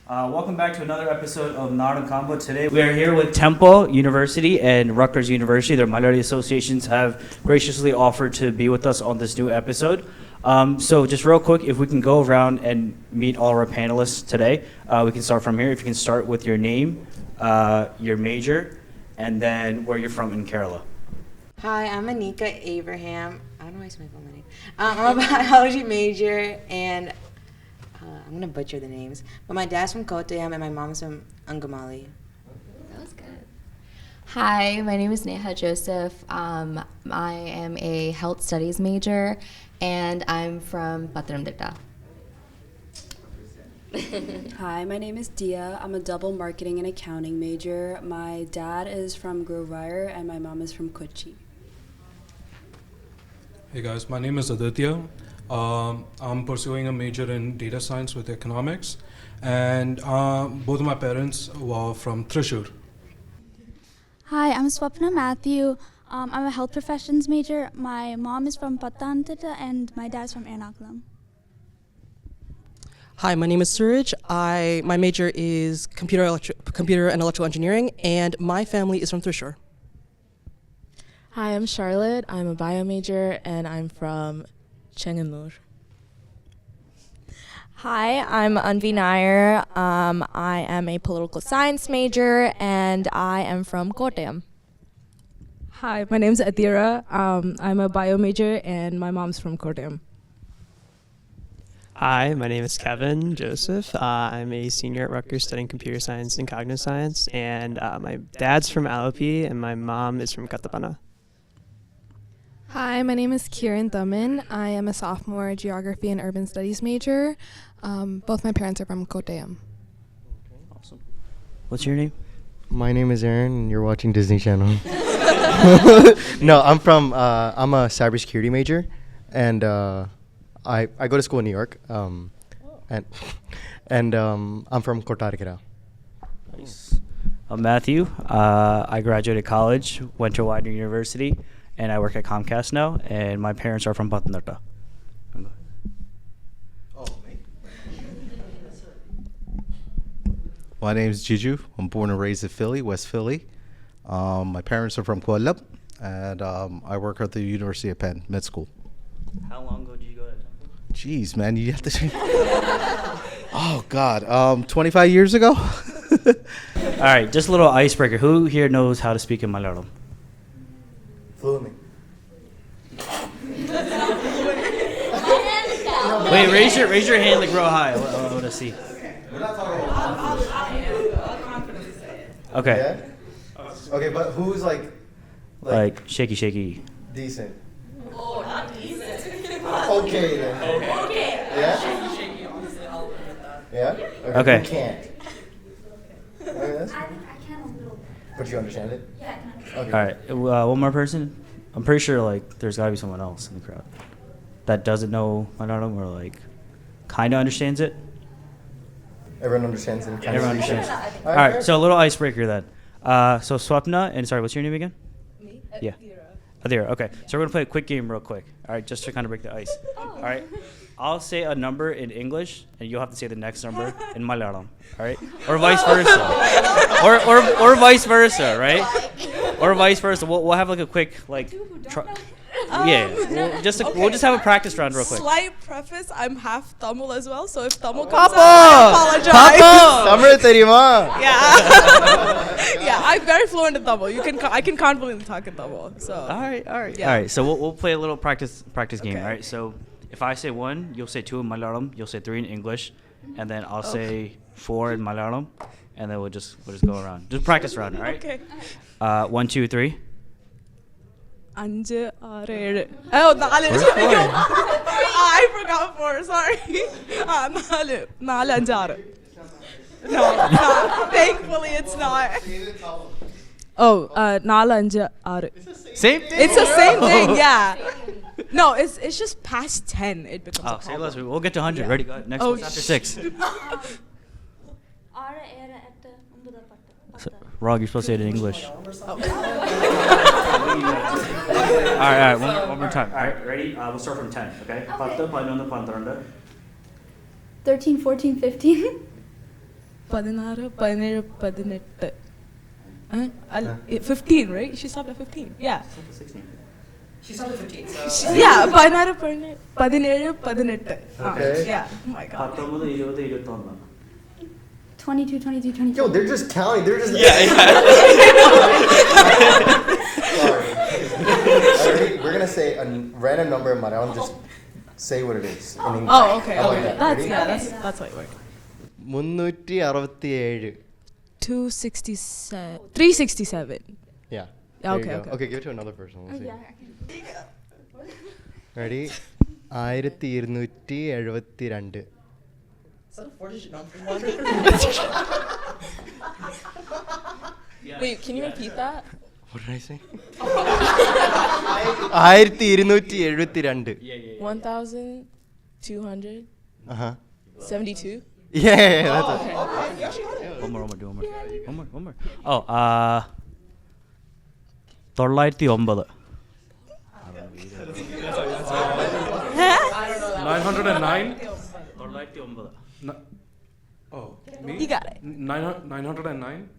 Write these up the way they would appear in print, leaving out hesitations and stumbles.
Welcome back to another episode of Naran Combo. Today we are here with Temple University and Rutgers University. Their Malayalee associations have graciously offered to be with us on this new episode. So just real quick, if we can go around and meet all our panelists today, we can start from here. If you can start with your name, your major, and then where you're from in Kerala. Hi, I'm Anika Abraham. I don't know why I spelled my name. I'm a biology major, and I'm going to butcher the names. But my dad's from Kottayam, and my mom's from Angamali. That was good. Hi, my name is Neha Joseph. I am a health studies major, and I'm from Pathanamthitta. Hi, my name is Dia. I'm a double marketing and accounting major. My dad is from Guruvayur and my mom is from Kochi. Hey guys, my name is Aditya. I'm pursuing a major in data science with economics, and both of my parents were from Thrissur. Hi, I'm Swapna Mathew. I'm a health professions major. My mom is from Pathanamthitta and my dad's from Ernakulam. Hi, my name is Suraj. My major is computer and electrical engineering, and my family is from Thrissur. Hi, I'm Charlotte. I'm a bio major, and I'm from Chengalpattu. Hi, I'm Anvi Nair. I am a political science major, and I am from Kottayam. Hi, my name's Adira. I'm a bio major, and my mom's from Kottayam. Hi, my name is Kevin Joseph. I'm a senior at Rutgers studying computer science and cognitive science, and my dad's from Alapi, and my mom is from Katapana. Hi, my name is Kieran Thuman. I am a sophomore geography and urban studies major. Both my parents are from Kottayam. Awesome. What's your name? My name is Aaron, and you're watching Disney Channel. No, I'm a cybersecurity major, and I go to school in New York, and I'm from Kottarakara. Nice. I'm Mathew. I graduated college, went to Widener University, and I work at Comcast now, and my parents are from Pathanamthitta. My name is Jiju. I'm born and raised in Philly, West Philly. My parents are from Kollam, and I work at the University of Penn Med School. How long ago did you go to Temple? Jeez, man, you have to. Oh God, 25 years ago. All right, just a little icebreaker. Who here knows how to speak in Malayalam? Fluently. Wait, raise your hand like real high. I want to see. We're not talking about Okay. Yeah? Okay, but who's like shaky. Decent? Oh, not decent. Okay then. Okay. Yeah? Shaky, honestly, I'll live with that. Yeah? Okay. Who can't? Okay, I think I can a little bit. but you understand it? Yeah, I can understand. Okay. All right, one more person. I'm pretty sure there's got to be someone else in the crowd that doesn't know Malayalam or kind of understands it. Everyone understands it. Everyone understands. All All right, so a little icebreaker then. So Swapna, and sorry, what's your name again? Me? Yeah. Adira. Okay, so we're gonna play a quick game real quick. All right, just to kind of break the ice. All right, I'll say a number in English, and you'll have to say the next number in Malayalam. All right, or vice versa, or vice versa, right? Or vice versa. We'll have a quick we'll just have a practice round real quick. Slight preface, I'm half Tamil as well, so if Tamil Papa! comes out, I apologize. Tamil theriyuma? Yeah, I'm very fluent in Tamil. I can confidently talk in Tamil. So. All right. Yeah. All right. So we'll play a little practice game. Okay. All right. So if I say 1, you'll say 2 in Malayalam. You'll say 3 in English, and then I'll say 4 in Malayalam, and then we'll just go around. Just practice round. All right. Okay. 1, 2, 3. 5, 6, 7. Oh, 4. I forgot 4. Sorry. 4, 5, 6. No, thankfully it's not. Oh, 4, 5, 6. Same thing? It's the same thing, yeah. No, it's just past 10. It becomes a Say problem. less. We'll get to 100. Yeah. Ready? Go. Next one's after 6. Rog, you're supposed to say it in English. All right. One more time. All right, ready? We'll start from 10, okay? 10, 11, 12. 13, 14, 15. 16, 17, 18. 15, right? She stopped at 15. Yeah. She stopped at 15. So. Yeah, 16, 17, 18. Okay. Yeah. Oh my god. 22, 22, 22. Yo, they're just counting. They're just. Sorry. We're gonna say a random number in Malayalam. Just say what it is in English. Oh, okay. How about Okay. that? Ready? That's how it works. 367. 267. 367. Yeah. Yeah, There okay, you go. okay. Okay, give it to another person. We'll see. Ready? 1272. Is that a 4-digit number? Wait, can you repeat that? What did I say? 1272. 1,200. 72. Yeah, that's okay. One more. Oh, 909. 909. 909. Oh, me? You got it. 909.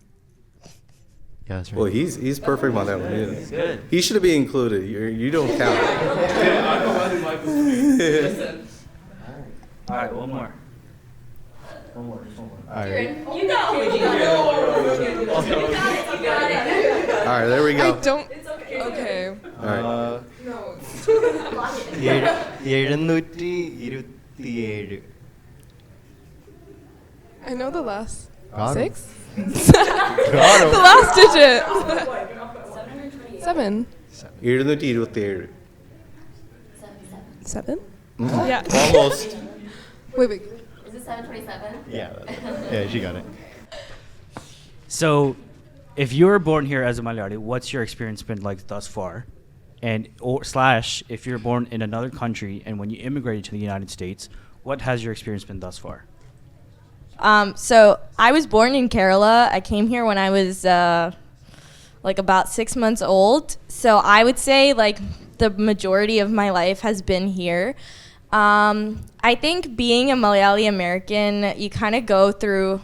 Yeah, that's right. Well, he's perfect on that one. He's good. He should be included. You don't count. All right, one more. All right. You got it. All right, there we go. I don't. It's okay. Okay. All right. 727. I know the last Got him. 6. Got him. The last digit. 7. 727. 7? Mhm. Yeah. Almost. Wait. Is it 727? Yeah, she got it. So, if you were born here as a Malayali, what's your experience been like thus far? And / if you're born in another country and when you immigrated to the United States, what has your experience been thus far? So I was born in Kerala. I came here when I was like about 6 months old. So I would say like the majority of my life has been here. I think being a Malayali American, you kind of go through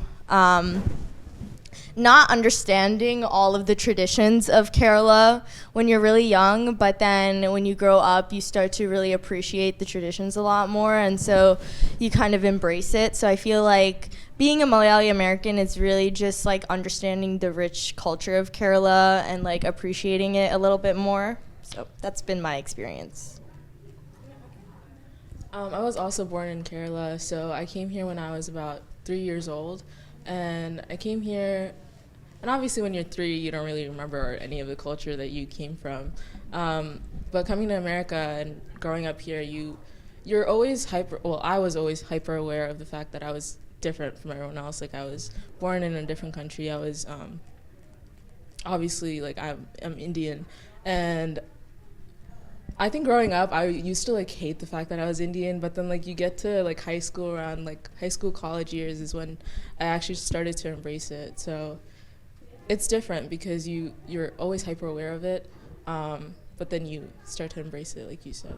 not understanding all of the traditions of Kerala when you're really young, but then when you grow up, you start to really appreciate the traditions a lot more, and so you kind of embrace it. So I feel like being a Malayali American is really just like understanding the rich culture of Kerala and like appreciating it a little bit more. So that's been my experience. I was also born in Kerala, so I came here when I was about 3 years old. And I came here, and obviously when you're 3, you don't really remember any of the culture that you came from. But coming to America and growing up here, you're always I was always hyper aware of the fact that I was different from everyone else. Like I was born in a different country. I was obviously like I'm Indian, and I think growing up I used to like hate the fact that I was Indian, but then like you get to like high school, around like high school college years is when I actually started to embrace it. So it's different because you're always hyper aware of it, but then you start to embrace it like you said.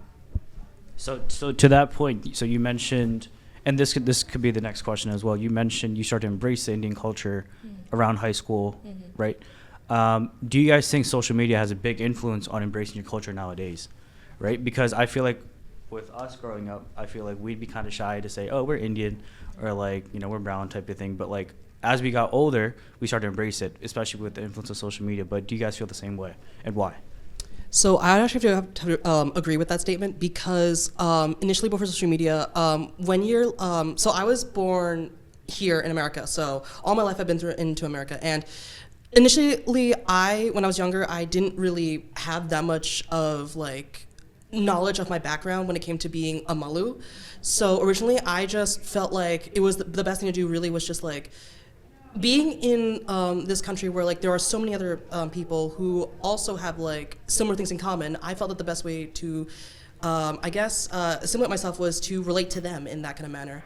So to that point, so you mentioned, and this could be the next question as well. You mentioned you start to embrace the Indian culture around high school, right? Do you guys think social media has a big influence on embracing your culture nowadays, right? Because I feel like with us growing up, I feel like we'd be kind of shy to say, oh, we're Indian, or like, you know, we're brown type of thing. But like as we got older, we started to embrace it, especially with the influence of social media. But do you guys feel the same way, and why? So I actually have to agree with that statement because initially before social media, when you're, so I was born here in America, so all my life I've been into America, and initially when I was younger, I didn't really have that much of like knowledge of my background when it came to being a Malu. So originally I just felt like it was the best thing to do really was just like being in this country where like there are so many other people who also have like similar things in common. I felt that the best way to, assimilate myself was to relate to them in that kind of manner.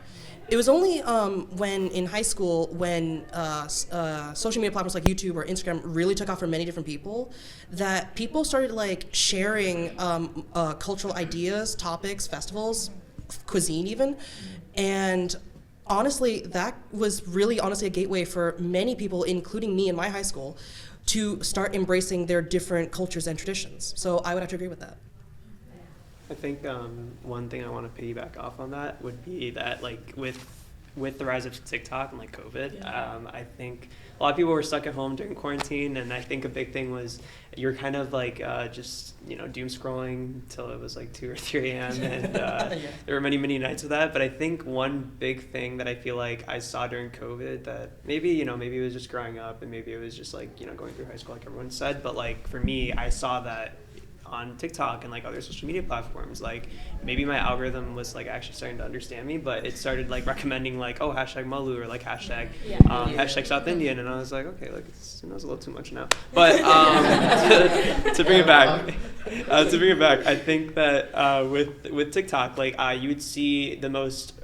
It was only when in high school when social media platforms like YouTube or Instagram really took off for many different people that people started like sharing cultural ideas, topics, festivals, cuisine even, and honestly, that was really honestly a gateway for many people, including me in my high school, to start embracing their different cultures and traditions. So I would have to agree with that. I think one thing I want to piggyback off on that would be that like with the rise of TikTok and like COVID, I think a lot of people were stuck at home during quarantine, and I think a big thing was you're kind of like just doom scrolling till it was like 2 or 3 a.m. and there were many nights of that. But I think one big thing that I feel like I saw during COVID that maybe it was just growing up and maybe it was just like going through high school like everyone said, but like for me I saw that on TikTok and like other social media platforms, like maybe my algorithm was like actually starting to understand me, but it started like recommending like, oh, hashtag Malu or like hashtag hashtag South Indian, and I was like, okay, like it's a little too much now. But to bring it back, I think that with TikTok, like you would see the most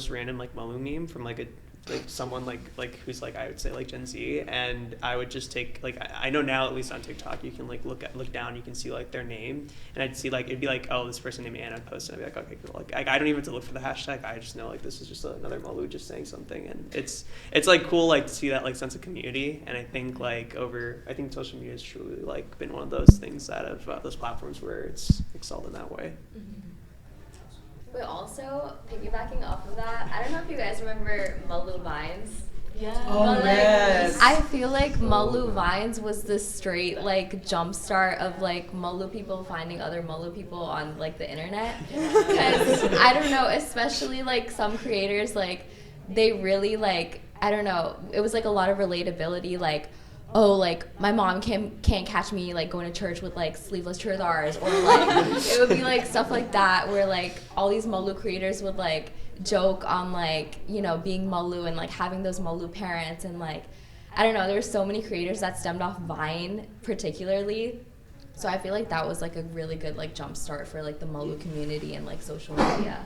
random like Malu meme from like someone like who's like I would say like Gen Z, and I would just take like I know now at least on TikTok you can like look down, you can see like their name, and I'd see like it'd be like, oh, this person named Anna posted, and I'd be like, okay, cool. Like I don't even have to look for the hashtag, I just know like this is just another Malu just saying something, and it's like cool like to see that like sense of community. And I think I think social media has truly like been one of those things that of those platforms where it's excelled in that way. Mm-hmm. But also, piggybacking off of that, I don't know if you guys remember Malu Vines. Yeah. But, like, I feel like Malu Vines was the straight like jumpstart of like Malu people finding other Malu people on like the internet. Because I don't know, especially like some creators, like they really like, I don't know, it was like a lot of relatability, like, oh, like my mom can't catch me like going to church with like sleeveless churidars, or like it would be like stuff like that where like all these Malu creators would like joke on like being Malu and like having those Malu parents, and like I don't know, there's so many creators that stemmed off Vine particularly, so I feel like that was like a really good like jump start for like the Malu community and like social media.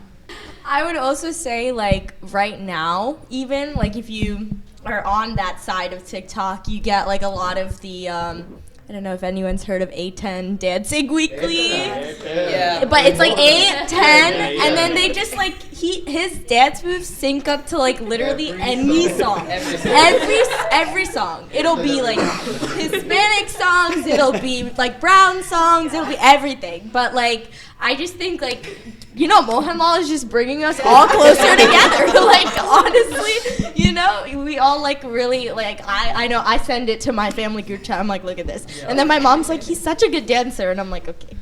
I would also say like right now, even like if you are on that side of TikTok, you get like a lot of the I don't know if anyone's heard of A10 Dancing Weekly. Yeah. But it's like 8, 10, and then they just like his dance moves sync up to like literally any song. Every song. It'll be like Hispanic songs, it'll be like brown songs, it'll be everything. But like I just think like Mohanlal is just bringing us all closer together. Like honestly, we all like really like I know I send it to my family group chat. I'm like, look at this, and then my mom's like, he's such a good dancer, and I'm like, okay,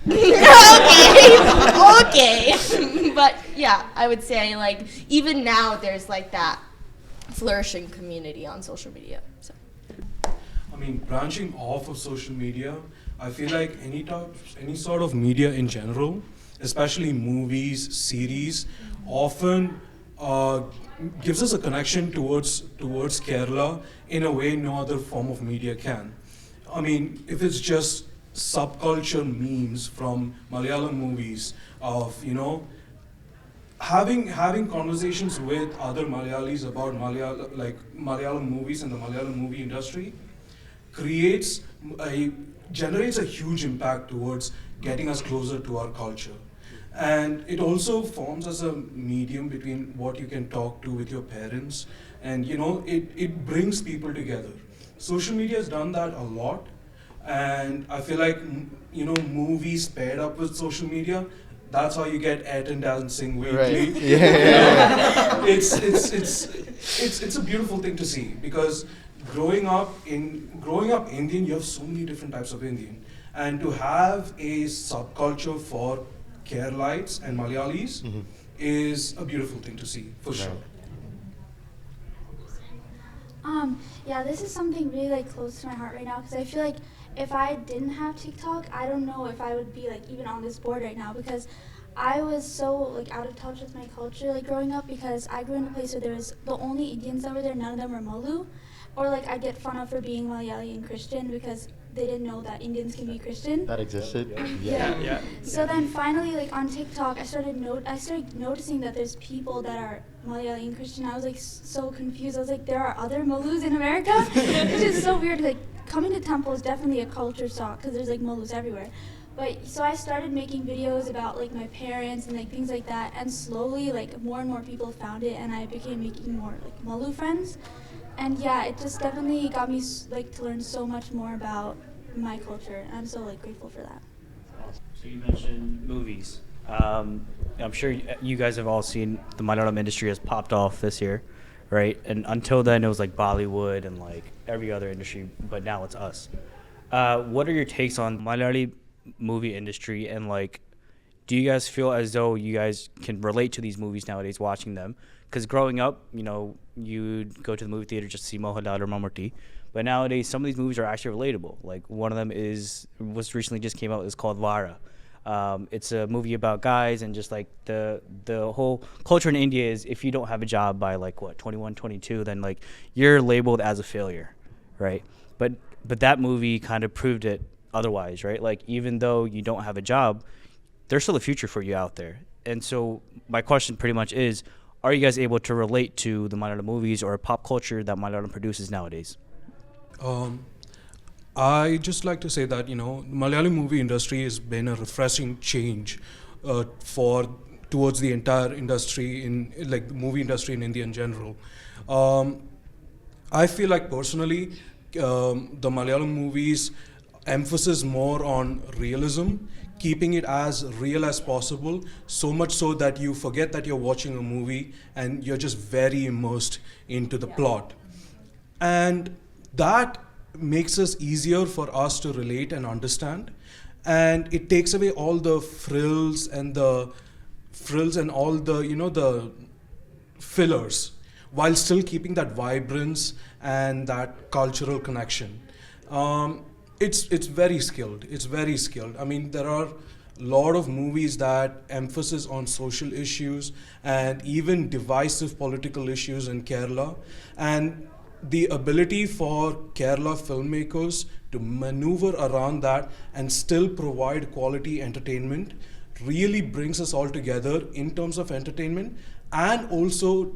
okay. But yeah, I would say like even now there's like that flourishing community on social media. So. I mean, branching off of social media, I feel like any sort of media in general, especially movies, series, often gives us a connection towards Kerala in a way no other form of media can. I mean, if it's just subculture memes from Malayalam movies of, having conversations with other Malayalis about Malayalam movies and the Malayalam movie industry generates a huge impact towards getting us closer to our culture. And it also forms as a medium between what you can talk to with your parents, and it brings people together. Social media has done that a lot, and I feel like movies paired up with social media, that's how you get A10 Dancing Weekly. Right. Yeah. It's a beautiful thing to see, because growing up Indian, you have so many different types of Indian, and to have a subculture for Keralites and Malayalis is a beautiful thing to see, for sure. Yeah, this is something really like close to my heart right now, because I feel like if I didn't have TikTok, I don't know if I would be like even on this board right now, because I was so like out of touch with my culture like growing up, because I grew in a place where there was the only Indians that were there, none of them were Malu, or like I get fun of for being Malayalee and Christian because they didn't know that Indians can be Christian. That existed. Yeah. So then finally, like on TikTok, I started noticing that there's people that are Malayalee and Christian. I was like so confused. I was like, there are other Malus in America, which is so weird. Like coming to Temple is definitely a culture shock because there's like Malus everywhere. But so I started making videos about like my parents and like things like that, and slowly like more and more people found it, and I became making more like Malu friends. And yeah, it just definitely got me like to learn so much more about my culture, and I'm so like grateful for that. So you mentioned movies. I'm sure you guys have all seen the Malayalam industry has popped off this year, right? And until then, it was like Bollywood and like every other industry, but now it's us. What are your takes on Malayali movie industry, and like, do you guys feel as though you guys can relate to these movies nowadays watching them? Because growing up, you know, you'd go to the movie theater just to see Mohanlal or Mammootty, but nowadays some of these movies are actually relatable. Like one of them was recently just came out, is called Vara. It's a movie about guys, and just like the whole culture in India is, if you don't have a job by like 21, 22, then like you're labeled as a failure, right? But that movie kind of proved it otherwise, right? Like even though you don't have a job, there's still a future for you out there. And so my question pretty much is, are you guys able to relate to the Malayalam movies or pop culture that Malayalam produces nowadays? I just like to say that, you know, the Malayali movie industry has been a refreshing change towards the entire industry, in like the movie industry in India in general. I feel like personally, the Malayalam movies emphasis more on realism, keeping it as real as possible, so much so that you forget that you're watching a movie and you're just very immersed into the plot. And that makes it easier for us to relate and understand, and it takes away all the frills and all the, you know, the fillers, while still keeping that vibrance and that cultural connection. It's very skilled. It's very skilled. I mean, there are a lot of movies that emphasis on social issues and even divisive political issues in Kerala, and the ability for Kerala filmmakers to maneuver around that and still provide quality entertainment really brings us all together in terms of entertainment, and also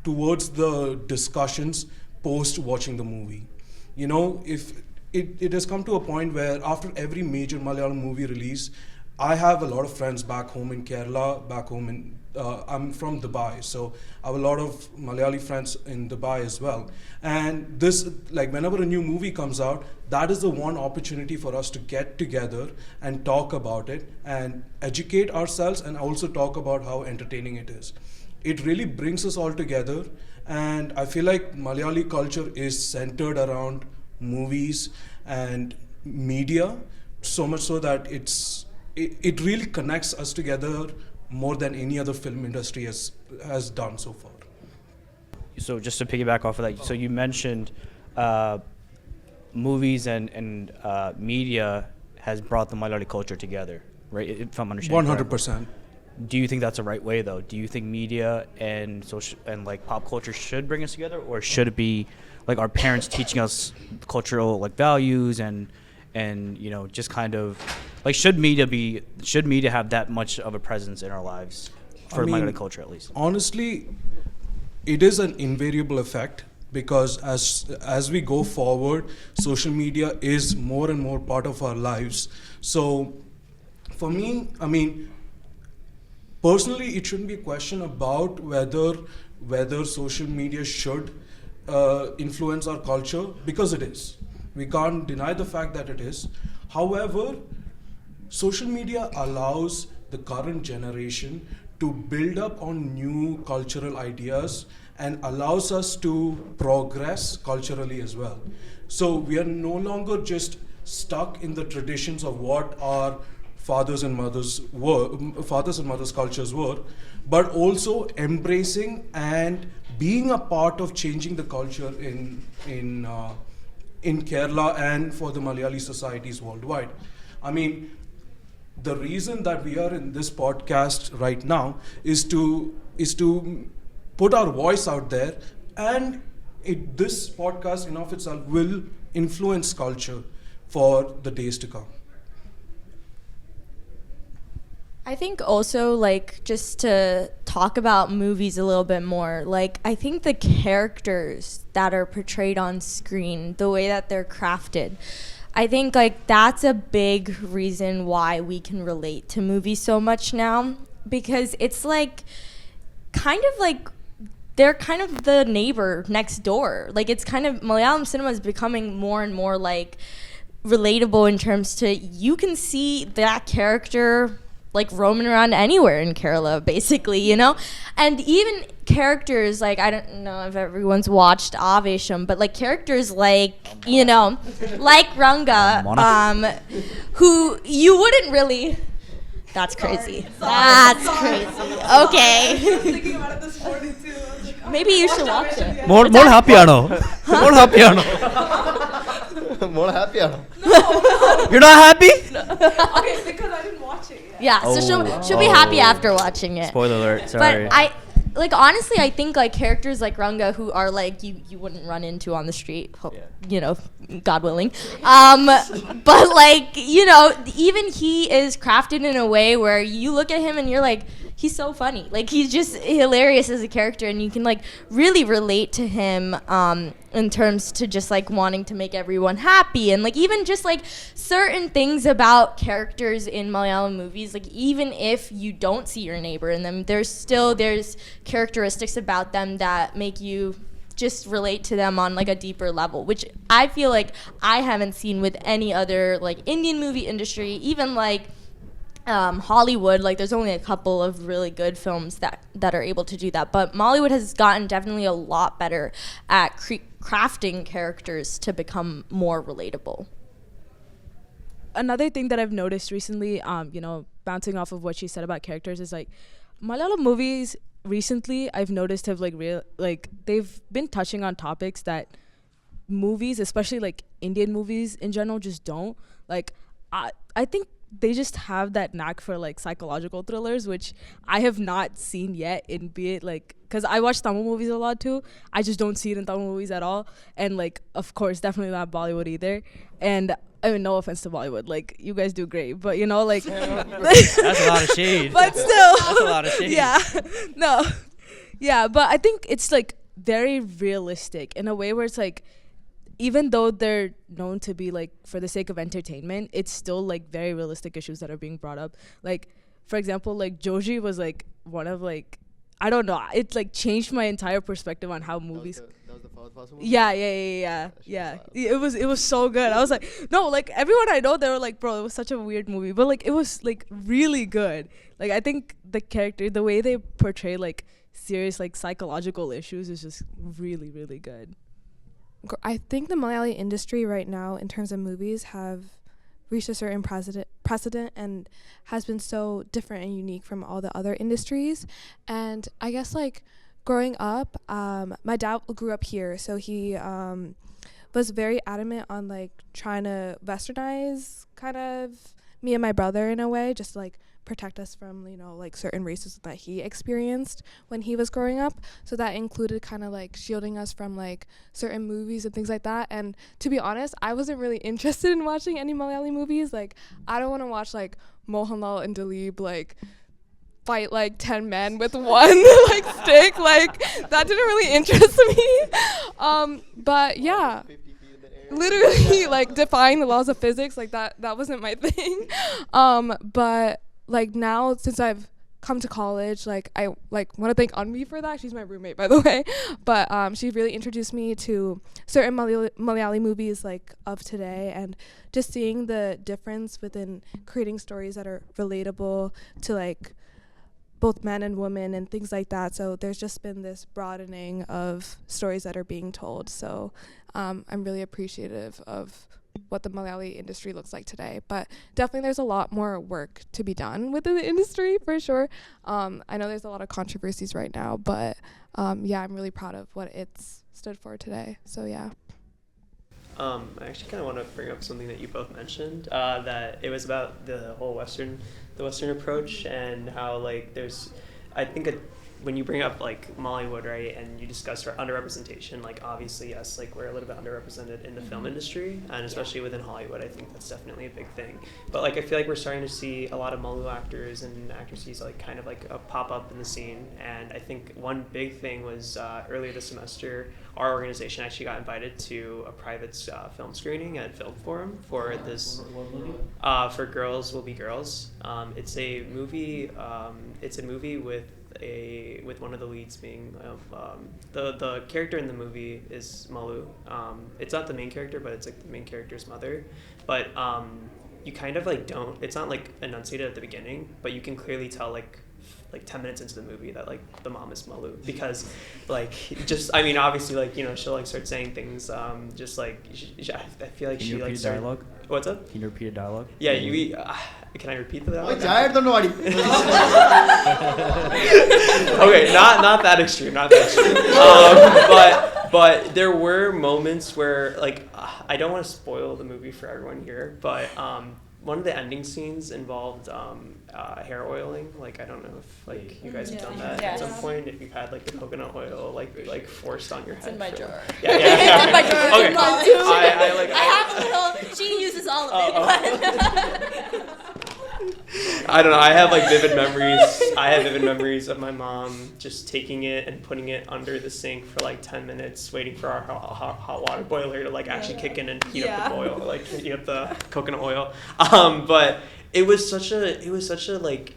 towards the discussions post watching the movie. You know, if it has come to a point where after every major Malayalam movie release, I have a lot of friends back home in Kerala, I'm from Dubai, so I have a lot of Malayali friends in Dubai as well. And this, like whenever a new movie comes out, that is the one opportunity for us to get together and talk about it and educate ourselves, and also talk about how entertaining it is. It really brings us all together, and I feel like Malayali culture is centered around movies and media, so much so that it really connects us together more than any other film industry has done so far. So just to piggyback off of that, so you mentioned movies and media has brought the Malayali culture together, right? If I'm understanding 100%. Do you think that's the right way, though? Do you think media and social and like pop culture should bring us together, or should it be like our parents teaching us cultural like values and you know, just kind of like should media have that much of a presence in our lives for Malayali culture, at least? Honestly, it is an invariable effect, because as we go forward, social media is more and more part of our lives. So for me, I mean, personally, it shouldn't be a question about whether social media should influence our culture, because it is. We can't deny the fact that it is. However, social media allows the current generation to build up on new cultural ideas and allows us to progress culturally as well. So we are no longer just stuck in the traditions of what our fathers and mothers cultures were, but also embracing and being a part of changing the culture in Kerala and for the Malayali societies worldwide. I mean, the reason that we are in this podcast right now is to put our voice out there, and this podcast in of itself will influence culture for the days to come. I think also, like, just to talk about movies a little bit more, like, I think the characters that are portrayed on screen, the way that they're crafted, I think like that's a big reason why we can relate to movies so much now, because it's like kind of like they're kind of the neighbor next door. Like it's kind of, Malayalam cinema is becoming more and more like relatable in terms to, you can see that character like roaming around anywhere in Kerala, basically, you know? And even characters like, I don't know if everyone's watched Avesham, but like characters like, you know, like Ranga, who you wouldn't really, that's crazy. That's crazy. Okay. I was thinking about it this morning too. I was like, maybe you should watch it. More happy ano. More happy ano. More happy ano. You're not happy? Okay, because I didn't watch it yet. Yeah, so she'll be happy after watching it. Spoiler alert, sorry. But like honestly, I think like characters like Ranga, who are like you wouldn't run into on the street, you know, God willing. But like, you know, even he is crafted in a way where you look at him and you're like, he's so funny. Like he's just hilarious as a character, and you can like really relate to him in terms to just like wanting to make everyone happy, and like even just like certain things about characters in Malayalam movies, like even if you don't see your neighbor in them, there's characteristics about them that make you just relate to them on like a deeper level, which I feel like I haven't seen with any other like Indian movie industry, even like Hollywood. Like there's only a couple of really good films that are able to do that, but Mollywood has gotten definitely a lot better at crafting characters to become more relatable. Another thing that I've noticed recently, you know, bouncing off of what she said about characters, is like Malayalam movies recently I've noticed have like they've been touching on topics that movies, especially like Indian movies in general, just don't. Like I think they just have that knack for like psychological thrillers, which I have not seen yet, in be it like, because I watch Tamil movies a lot too. I just don't see it in Tamil movies at all. And like, of course, definitely not Bollywood either. And I mean, no offense to Bollywood, like you guys do great, but you know, like that's a lot of shade. But still, that's a lot of shade. Yeah, no, yeah, but I think it's like very realistic in a way where it's like, even though they're known to be like for the sake of entertainment, it's still like very realistic issues that are being brought up. Like, for example, like Joji was like one of like, I don't know, it like changed my entire perspective on how movies. That was the Fawad Possible? Yeah. It was so good. I was like, no, like everyone I know, they were like, bro, it was such a weird movie, but like it was like really good. Like I think the character, the way they portray like serious like psychological issues is just really, really good. I think the Malayali industry right now, in terms of movies, have reached a certain precedent and has been so different and unique from all the other industries. And I guess like growing up, my dad grew up here, so he was very adamant on like trying to westernize kind of me and my brother in a way, just like protect us from, you know, like certain racism that he experienced when he was growing up. So that included kind of like shielding us from like certain movies and things like that. And to be honest, I wasn't really interested in watching any Malayali movies. Like I don't want to watch like Mohanlal and Dilip like fight like 10 men with one like stick. Like that didn't really interest me. But yeah, literally like defying the laws of physics, like that wasn't my thing. But like now, since I've come to college, like I like want to thank Anvi for that. She's my roommate, by the way. But she really introduced me to certain Malayali movies like of today, and just seeing the difference within creating stories that are relatable to like both men and women and things like that. So there's just been this broadening of stories that are being told. So I'm really appreciative of what the Malayali industry looks like today. But definitely there's a lot more work to be done within the industry, for sure. I know there's a lot of controversies right now, but yeah, I'm really proud of what it's stood for today. So yeah. I actually kind of want to bring up something that you both mentioned, that it was about the whole Western approach, and how like there's, I think when you bring up like Mollywood, right, and you discuss underrepresentation, like obviously yes, like we're a little bit underrepresented in the film industry, and especially within Hollywood, I think that's definitely a big thing. But like I feel like we're starting to see a lot of Molu actors and actresses like kind of like pop up in the scene, and I think one big thing was earlier this semester, our organization actually got invited to a private film screening at Film Forum for this for Girls Will Be Girls. It's a movie. It's a movie with one of the leads being the character in the movie is Malu. It's not the main character, but it's like the main character's mother. But you kind of like don't. It's not like enunciated at the beginning, but you can clearly tell like 10 minutes into the movie that like the mom is Malu, because like just I mean obviously like you know she'll like start saying things just like I feel like she like started, dialogue. What's up? Can you repeat a dialogue? Yeah, you. Can I repeat the dialogue? Okay, not that extreme, not that extreme. But there were moments where like I don't want to spoil the movie for everyone here, but one of the ending scenes involved hair oiling. Like I don't know if like you guys have done that at some point. If you've had like the coconut oil like forced on your head. It's in my jar. Yeah. It's in my jar. Okay. I have a little. She uses all of it. I don't know. I have like vivid memories. I have vivid memories of my mom just taking it and putting it under the sink for like 10 minutes, waiting for our hot water boiler to like actually kick in and heat up the oil, like heat up the coconut oil. But it was such a like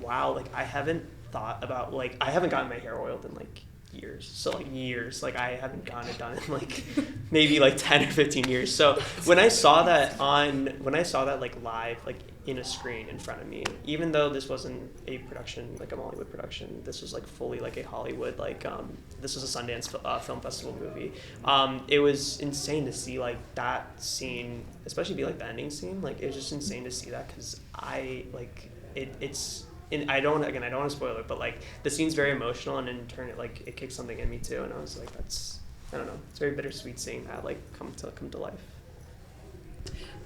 wow, like I haven't thought about like I haven't gotten my hair oiled in like years. So like years, like I haven't gotten it done in like maybe like 10 or 15 years. So when I saw that like live, like in a screen in front of me, even though this wasn't a production, like a Hollywood production, this was like fully like a Hollywood, like this was a Sundance Film Festival movie. It was insane to see like that scene, especially be like the ending scene. Like it was just insane to see that because I like it's. And I don't want to spoil it, but like the scene's very emotional, and in turn it kicks something in me too, and I was like, I don't know, it's very bittersweet seeing that like come to life.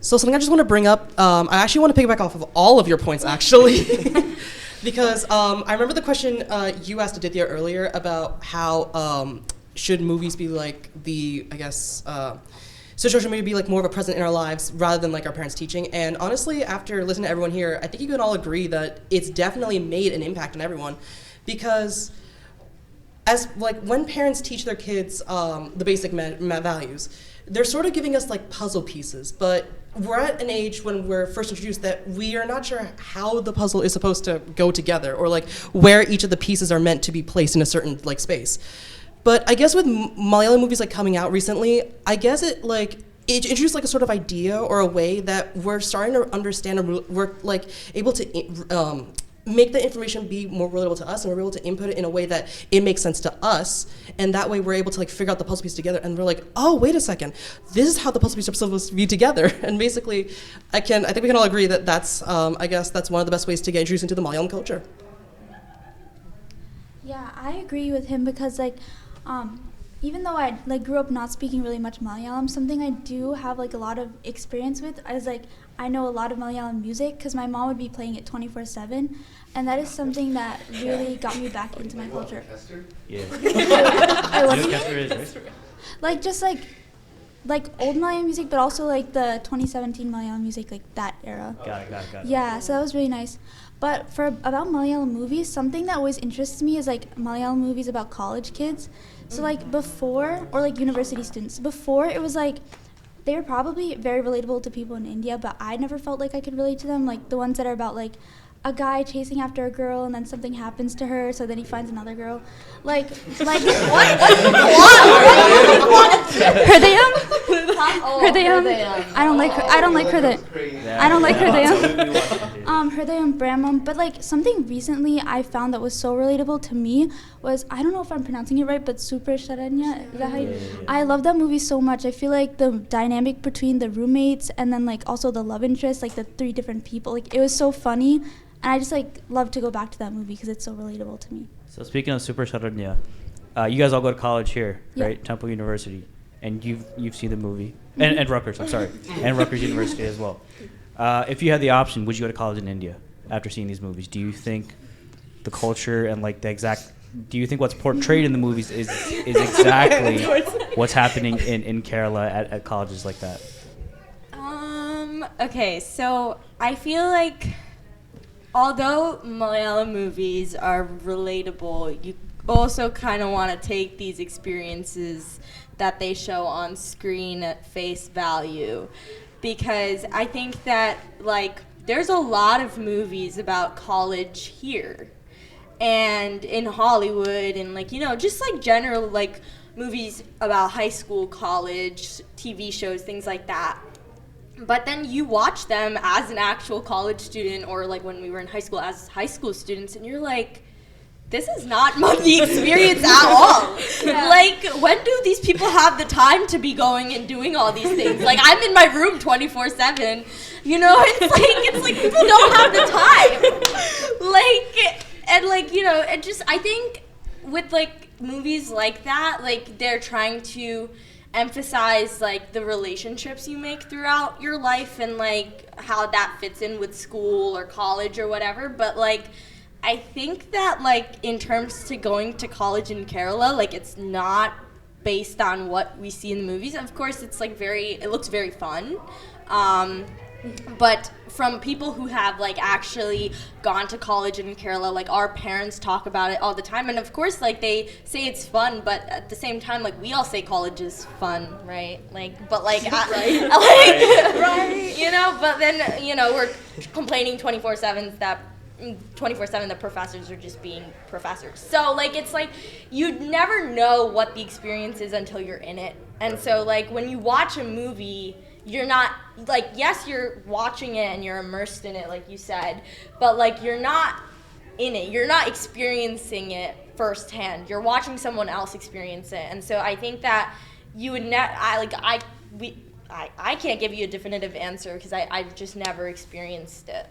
So something I just want to bring up, I actually want to piggyback off of all of your points actually, because I remember the question you asked Aditya earlier about how should movies be like social media be like more of a present in our lives rather than like our parents teaching. And honestly, after listening to everyone here, I think you can all agree that it's definitely made an impact on everyone, because as like when parents teach their kids the basic values, they're sort of giving us like puzzle pieces, but we're at an age when we're first introduced that we are not sure how the puzzle is supposed to go together, or like where each of the pieces are meant to be placed in a certain like space. But I guess with Malayalam movies like coming out recently, I guess it introduced like a sort of idea or a way that we're starting to understand, and we're like able to make the information be more relatable to us, and we're able to input it in a way that it makes sense to us, and that way we're able to like figure out the puzzle piece together, and we're like, oh wait a second, this is how the puzzle pieces are supposed to be together. And basically, I think we can all agree that that's I guess that's one of the best ways to get introduced into the Malayalam culture. Yeah, I agree with him because like. Even though I like grew up not speaking really much Malayalam, something I do have like a lot of experience with is like I know a lot of Malayalam music because my mom would be playing it 24/7, and that is something that really got me back into my culture. Yeah. I love it. Like just like old Malayalam music, but also like the 2017 Malayalam music, like that era. Got it. Yeah, so that was really nice. But about Malayalam movies, something that always interests me is like Malayalam movies about college kids. So like before, or like university students, before it was like, they were probably very relatable to people in India, but I never felt like I could relate to them. Like the ones that are about like a guy chasing after a girl and then something happens to her, so then he finds another girl. Like what? Hridayam? Hridayam? I don't like Hridayam. I don't like Hridayam. Hridayam Brahmam. But like something recently I found that was so relatable to me was, I don't know if I'm pronouncing it right, but Super Sharanya. Is that how you? I love that movie so much. I feel like the dynamic between the roommates and then like also the love interest, like the three different people, like it was so funny. And I just like love to go back to that movie because it's so relatable to me. So speaking of Super Sharanya, you guys all go to college here, Yeah. right? Temple University, and you've seen the movie, and Rutgers. I'm sorry, and Rutgers University as well. If you had the option, would you go to college in India after seeing these movies? Do you think the culture and like the exact? Do you think what's portrayed in the movies is exactly what's happening in Kerala at colleges like that? Okay, so I feel like although Malayalam movies are relatable, you also kind of want to take these experiences that they show on screen at face value, because I think that like there's a lot of movies about college here and in Hollywood and like, you know, just like general like movies about high school, college, TV shows, things like that. But then you watch them as an actual college student, or like when we were in high school as high school students, and you're like, this is not the experience at all. Yeah. Like, when do these people have the time to be going and doing all these things? Like, I'm in my room 24/7. You know, it's like people don't have the time. Like, and like, you know, and just I think with like movies like that, like they're trying to emphasize like the relationships you make throughout your life and like how that fits in with school or college or whatever. But like I think that like in terms to going to college in Kerala, like it's not based on what we see in the movies. Of course it's like it looks very fun, but from people who have like actually gone to college in Kerala, like our parents talk about it all the time, and of course like they say it's fun, but at the same time like we all say college is fun, right? Like, but like, right. You know, but then you know we're complaining 24/7 that professors are just being professors. So like it's like you never know what the experience is until you're in it, and so like when you watch a movie, you're not, like, yes, you're watching it and you're immersed in it, like you said, but, like, you're not in it. You're not experiencing it firsthand. You're watching someone else experience it. And so I think that you would I can't give you a definitive answer because I've just never experienced it.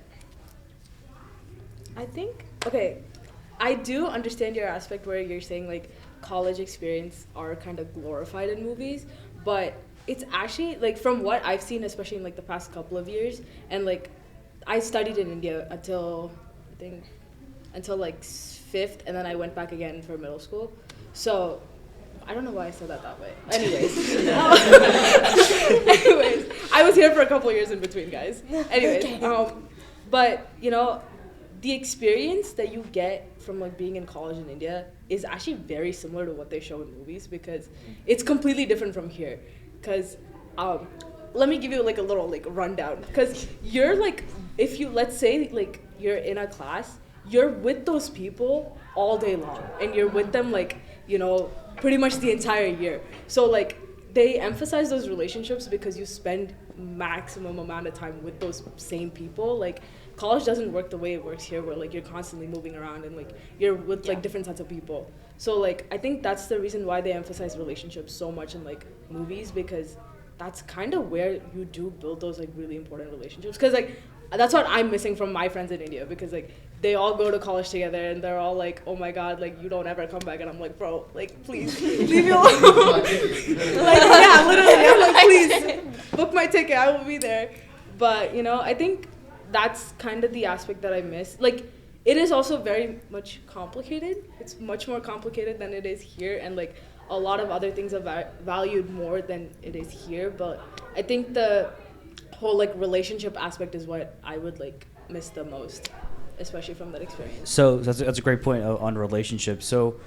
I think, okay, I do understand your aspect where you're saying, like, college experience are kind of glorified in movies, but it's actually, like, from what I've seen, especially in, like, the past couple of years, and, like, I studied in India until 5th, and then I went back again for middle school. So, I don't know why I said that way. Anyways. I was here for a couple of years in between, guys. Anyways, but, you know, the experience that you get from, like, being in college in India is actually very similar to what they show in movies, because it's completely different from here. Because let me give you like a little like rundown, because you're like, if you, let's say like you're in a class, you're with those people all day long and you're with them like, you know, pretty much the entire year. So like they emphasize those relationships because you spend maximum amount of time with those same people. Like college doesn't work the way it works here, where like you're constantly moving around and like you're with like different sets of people. So like I think that's the reason why they emphasize relationships so much in like movies, because that's kind of where you do build those like really important relationships. Because like that's what I'm missing from my friends in India, because like they all go to college together and they're all like, oh my god, like you don't ever come back, and I'm like, bro, like please leave me alone. Like yeah, literally, I'm like, please book my ticket, I will be there. But you know, I think that's kind of the aspect that I miss. Like it is also very much complicated. It's much more complicated than it is here, and like a lot of other things are valued more than it is here. But I think the whole like relationship aspect is what I would like miss the most, especially from that experience. So that's a great point on relationships. So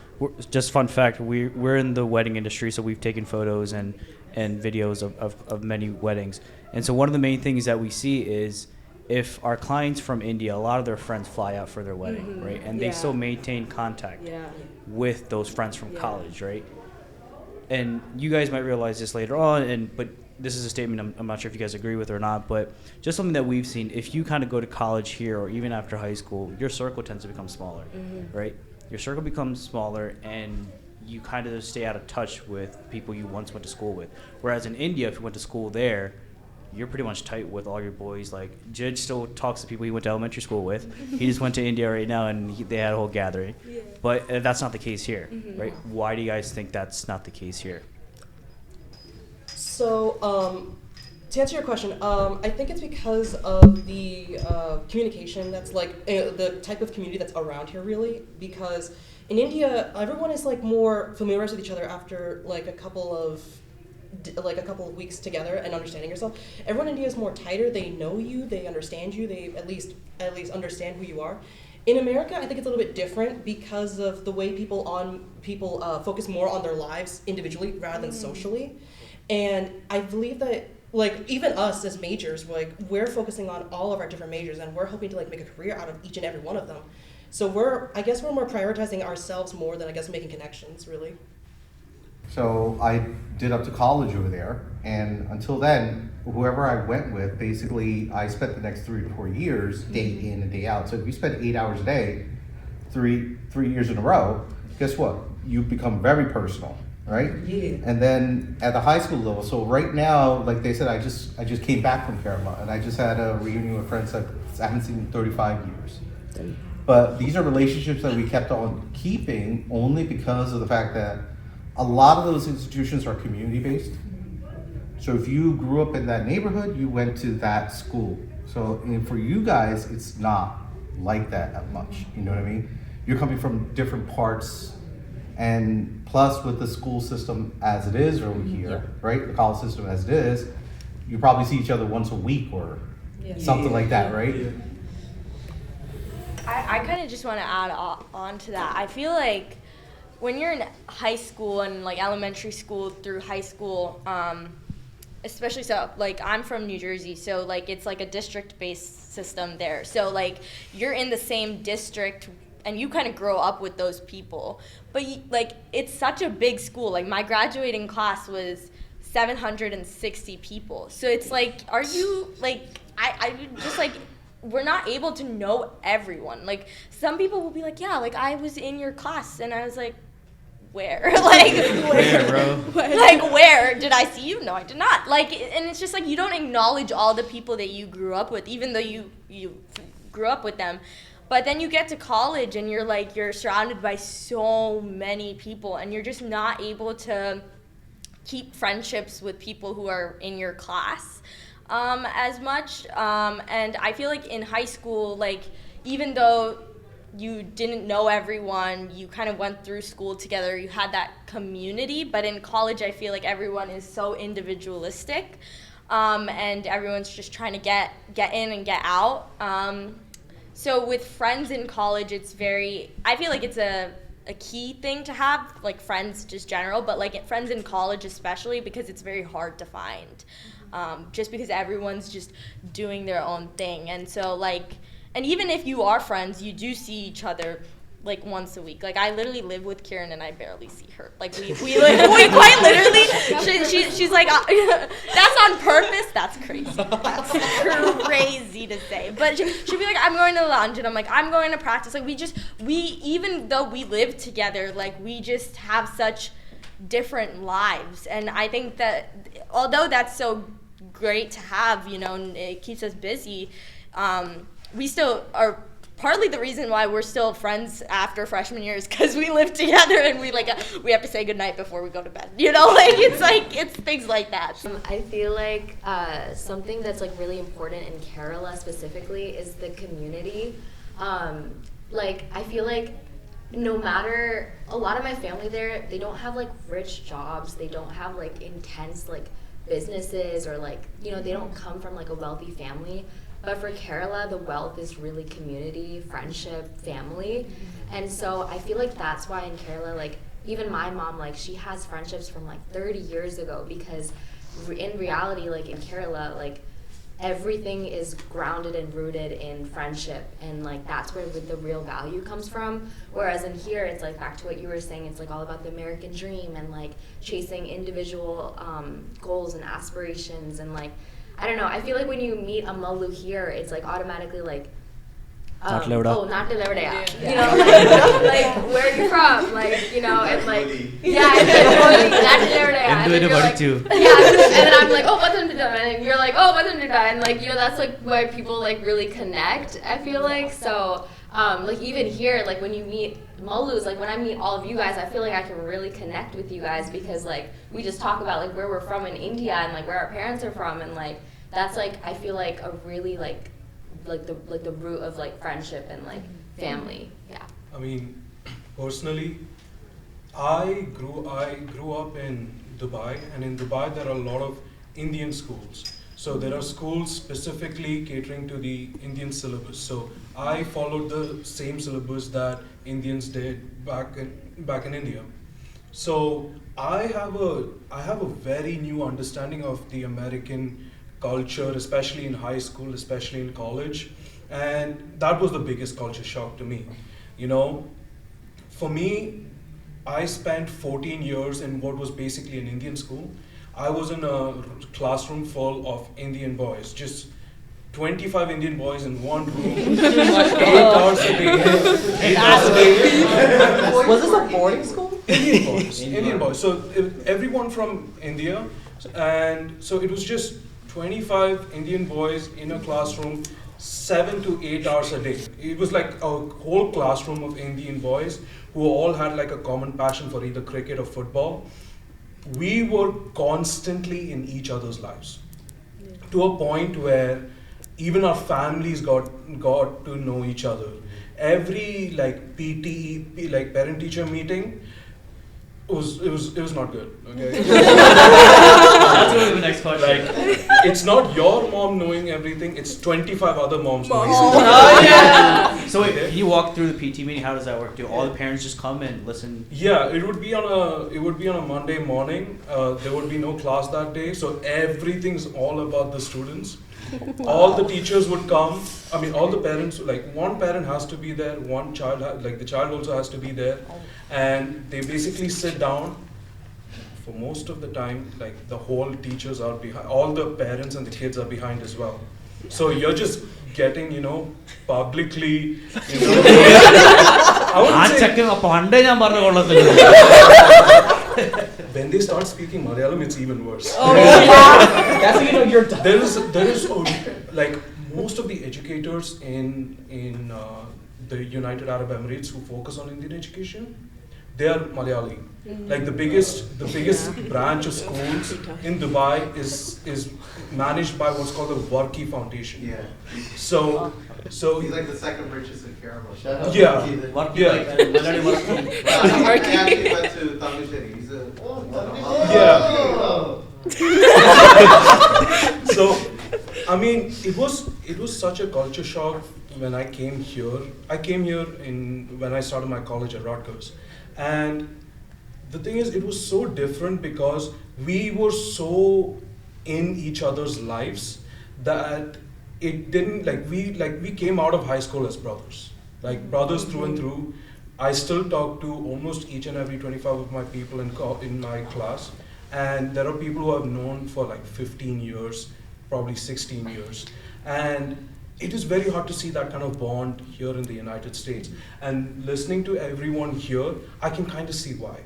just fun fact, we're in the wedding industry, so we've taken photos and videos of many weddings. And so one of the main things that we see is if our clients from India, a lot of their friends fly out for their wedding, right? And they still maintain contact with those friends from college, right? And you guys might realize this later on, but this is a statement I'm not sure if you guys agree with or not, but just something that we've seen. If you kind of go to college here or even after high school, your circle tends to become smaller, right? Your circle becomes smaller and you kind of stay out of touch with people you once went to school with. Whereas in India, if you went to school there, you're pretty much tight with all your boys. Like, Judge still talks to people he went to elementary school with. He just went to India right now, and they had a whole gathering. Yeah. But that's not the case here, right? Why do you guys think that's not the case here? So, to answer your question, I think it's because of the communication that's like the type of community that's around here, really. Because in India, everyone is like more familiarized with each other after like a couple of weeks together and understanding yourself. Everyone in India is more tighter. They know you. They understand you. They at least understand who you are. In America, I think it's a little bit different because of the way people focus more on their lives individually rather than socially. And I believe that like even us as majors, we're focusing on all of our different majors and we're hoping to like make a career out of each and every one of them. So we're more prioritizing ourselves more than making connections, really. So I did up to college over there, and until then, whoever I went with, basically, I spent the next 3 to 4 years, day in and day out. So if you spend 8 hours a day, three years in a row, guess what? You become very personal, right? Yeah. And then at the high school level, so right now, like they said, I just came back from Kerala, and I just had a reunion with friends that I haven't seen in 35 years. But these are relationships that we kept on keeping only because of the fact that a lot of those institutions are community-based. So if you grew up in that neighborhood, you went to that school. So for you guys, it's not like that much, you know what I mean? You're coming from different parts, and plus with the school system as it is over here, right? The college system as it is, you probably see each other once a week or something like that, right? Yeah. I kind of just want to add on to that. I feel like when you're in high school and like elementary school through high school, especially so like I'm from New Jersey, so like it's like a district-based system there. So like you're in the same district and you kind of grow up with those people. But like it's such a big school. Like my graduating class was 760 people. So it's like, are you like I just like we're not able to know everyone. Like some people will be like, yeah, like I was in your class, and I was like, where? Like where, bro? Like where did I see you? No, I did not. Like, and it's just like you don't acknowledge all the people that you grew up with, even though you grew up with them. But then you get to college and you're surrounded by so many people, and you're just not able to keep friendships with people who are in your class as much. And I feel like in high school, like even though you didn't know everyone, you kind of went through school together, you had that community. But in college, I feel like everyone is so individualistic, and everyone's just trying to get in and get out. So with friends in college, I feel like it's a key thing to have, like friends just general, but like friends in college especially, because it's very hard to find, just because everyone's just doing their own thing. And so like, and even if you are friends, you do see each other like once a week. Like I literally live with Kieran and I barely see her. Like we quite literally, she's like, that's on purpose? That's crazy. That's crazy to say. But she'll be like, I'm going to the lounge, and I'm like, I'm going to practice. Like we even though we live together, like we just have such different lives. And I think that although that's so great to have, and it keeps us busy, we still are. Partly the reason why we're still friends after freshman year is because we live together and we have to say goodnight before we go to bed. It's things like that. I feel like something that's like really important in Kerala specifically is the community. Like I feel like no matter, a lot of my family there, they don't have like rich jobs, they don't have like intense like businesses, or like they don't come from like a wealthy family. But for Kerala, the wealth is really community, friendship, family. And so I feel like that's why in Kerala, like even my mom, like she has friendships from like 30 years ago, because in reality, like in Kerala, like everything is grounded and rooted in friendship, and like that's where the real value comes from. Whereas in here, it's like back to what you were saying, it's like all about the American dream and like chasing individual goals and aspirations, and like I don't know, I feel like when you meet a Malu here, it's like automatically like, not like like where are you from? Like, and like, and then I'm like, oh, and you're like, oh, and like, that's like why people like really connect, I feel like. So Like even here, like when you meet Malus, like when I meet all of you guys, I feel like I can really connect with you guys because like we just talk about like where we're from in India and like where our parents are from, and like that's like I feel like a really like the root of like friendship and like family. Yeah. I mean, personally, I grew up in Dubai, and in Dubai there are a lot of Indian schools. So there are schools specifically catering to the Indian syllabus. So I followed the same syllabus that Indians did back in India. So I have a very new understanding of the American culture, especially in high school, especially in college, and that was the biggest culture shock to me. You know, for me, I spent 14 years in what was basically an Indian school. I was in a classroom full of Indian boys, just 25 Indian boys in one room, 8 hours a day. 8 hours a day. Was this a boarding school? Indian boys. Indian boys. So everyone from India, and so it was just 25 Indian boys in a classroom, 7 to 8 hours a day. It was like a whole classroom of Indian boys who all had like a common passion for either cricket or football. We were constantly in each other's lives, to a point where even our families got to know each other. Every like PTE, like parent teacher meeting, it was not good. Okay. That's really the next question. Like, it's not your mom knowing everything; it's 25 other moms knowing. Oh yeah. So wait, you walk through the PT meeting. How does that work? Do all the parents just come and listen? Yeah, it would be on a Monday morning. There would be no class that day, so everything's all about the students. All the teachers would come. I mean, all the parents, like one parent has to be there, one child, like the child also has to be there, and they basically sit down. For most of the time, like the whole teachers are behind, all the parents and the kids are behind as well. So you're just getting, publicly, I wouldn't say, when they start speaking Malayalam, it's even worse. Oh, yeah. That's when you know you're done. There is like most of the educators in the United Arab Emirates who focus on Indian education, they are Malayali. Like the biggest branch of schools in Dubai is managed by what's called the Warki Foundation. Yeah. So he's like the second richest in Kerala. Yeah. Warki, Yeah. like Malayali Warki. I actually went to Tamil. He's a So, I mean, it was such a culture shock when I came here. I came here when I started my college at Rutgers, and the thing is, it was so different because we were so in each other's lives that it didn't we came out of high school as brothers, like brothers through and through. I still talk to almost each and every 25 of my people in my class, and there are people who I've known for like 15 years, probably 16 years, and it is very hard to see that kind of bond here in the United States. And listening to everyone here, I can kind of see why.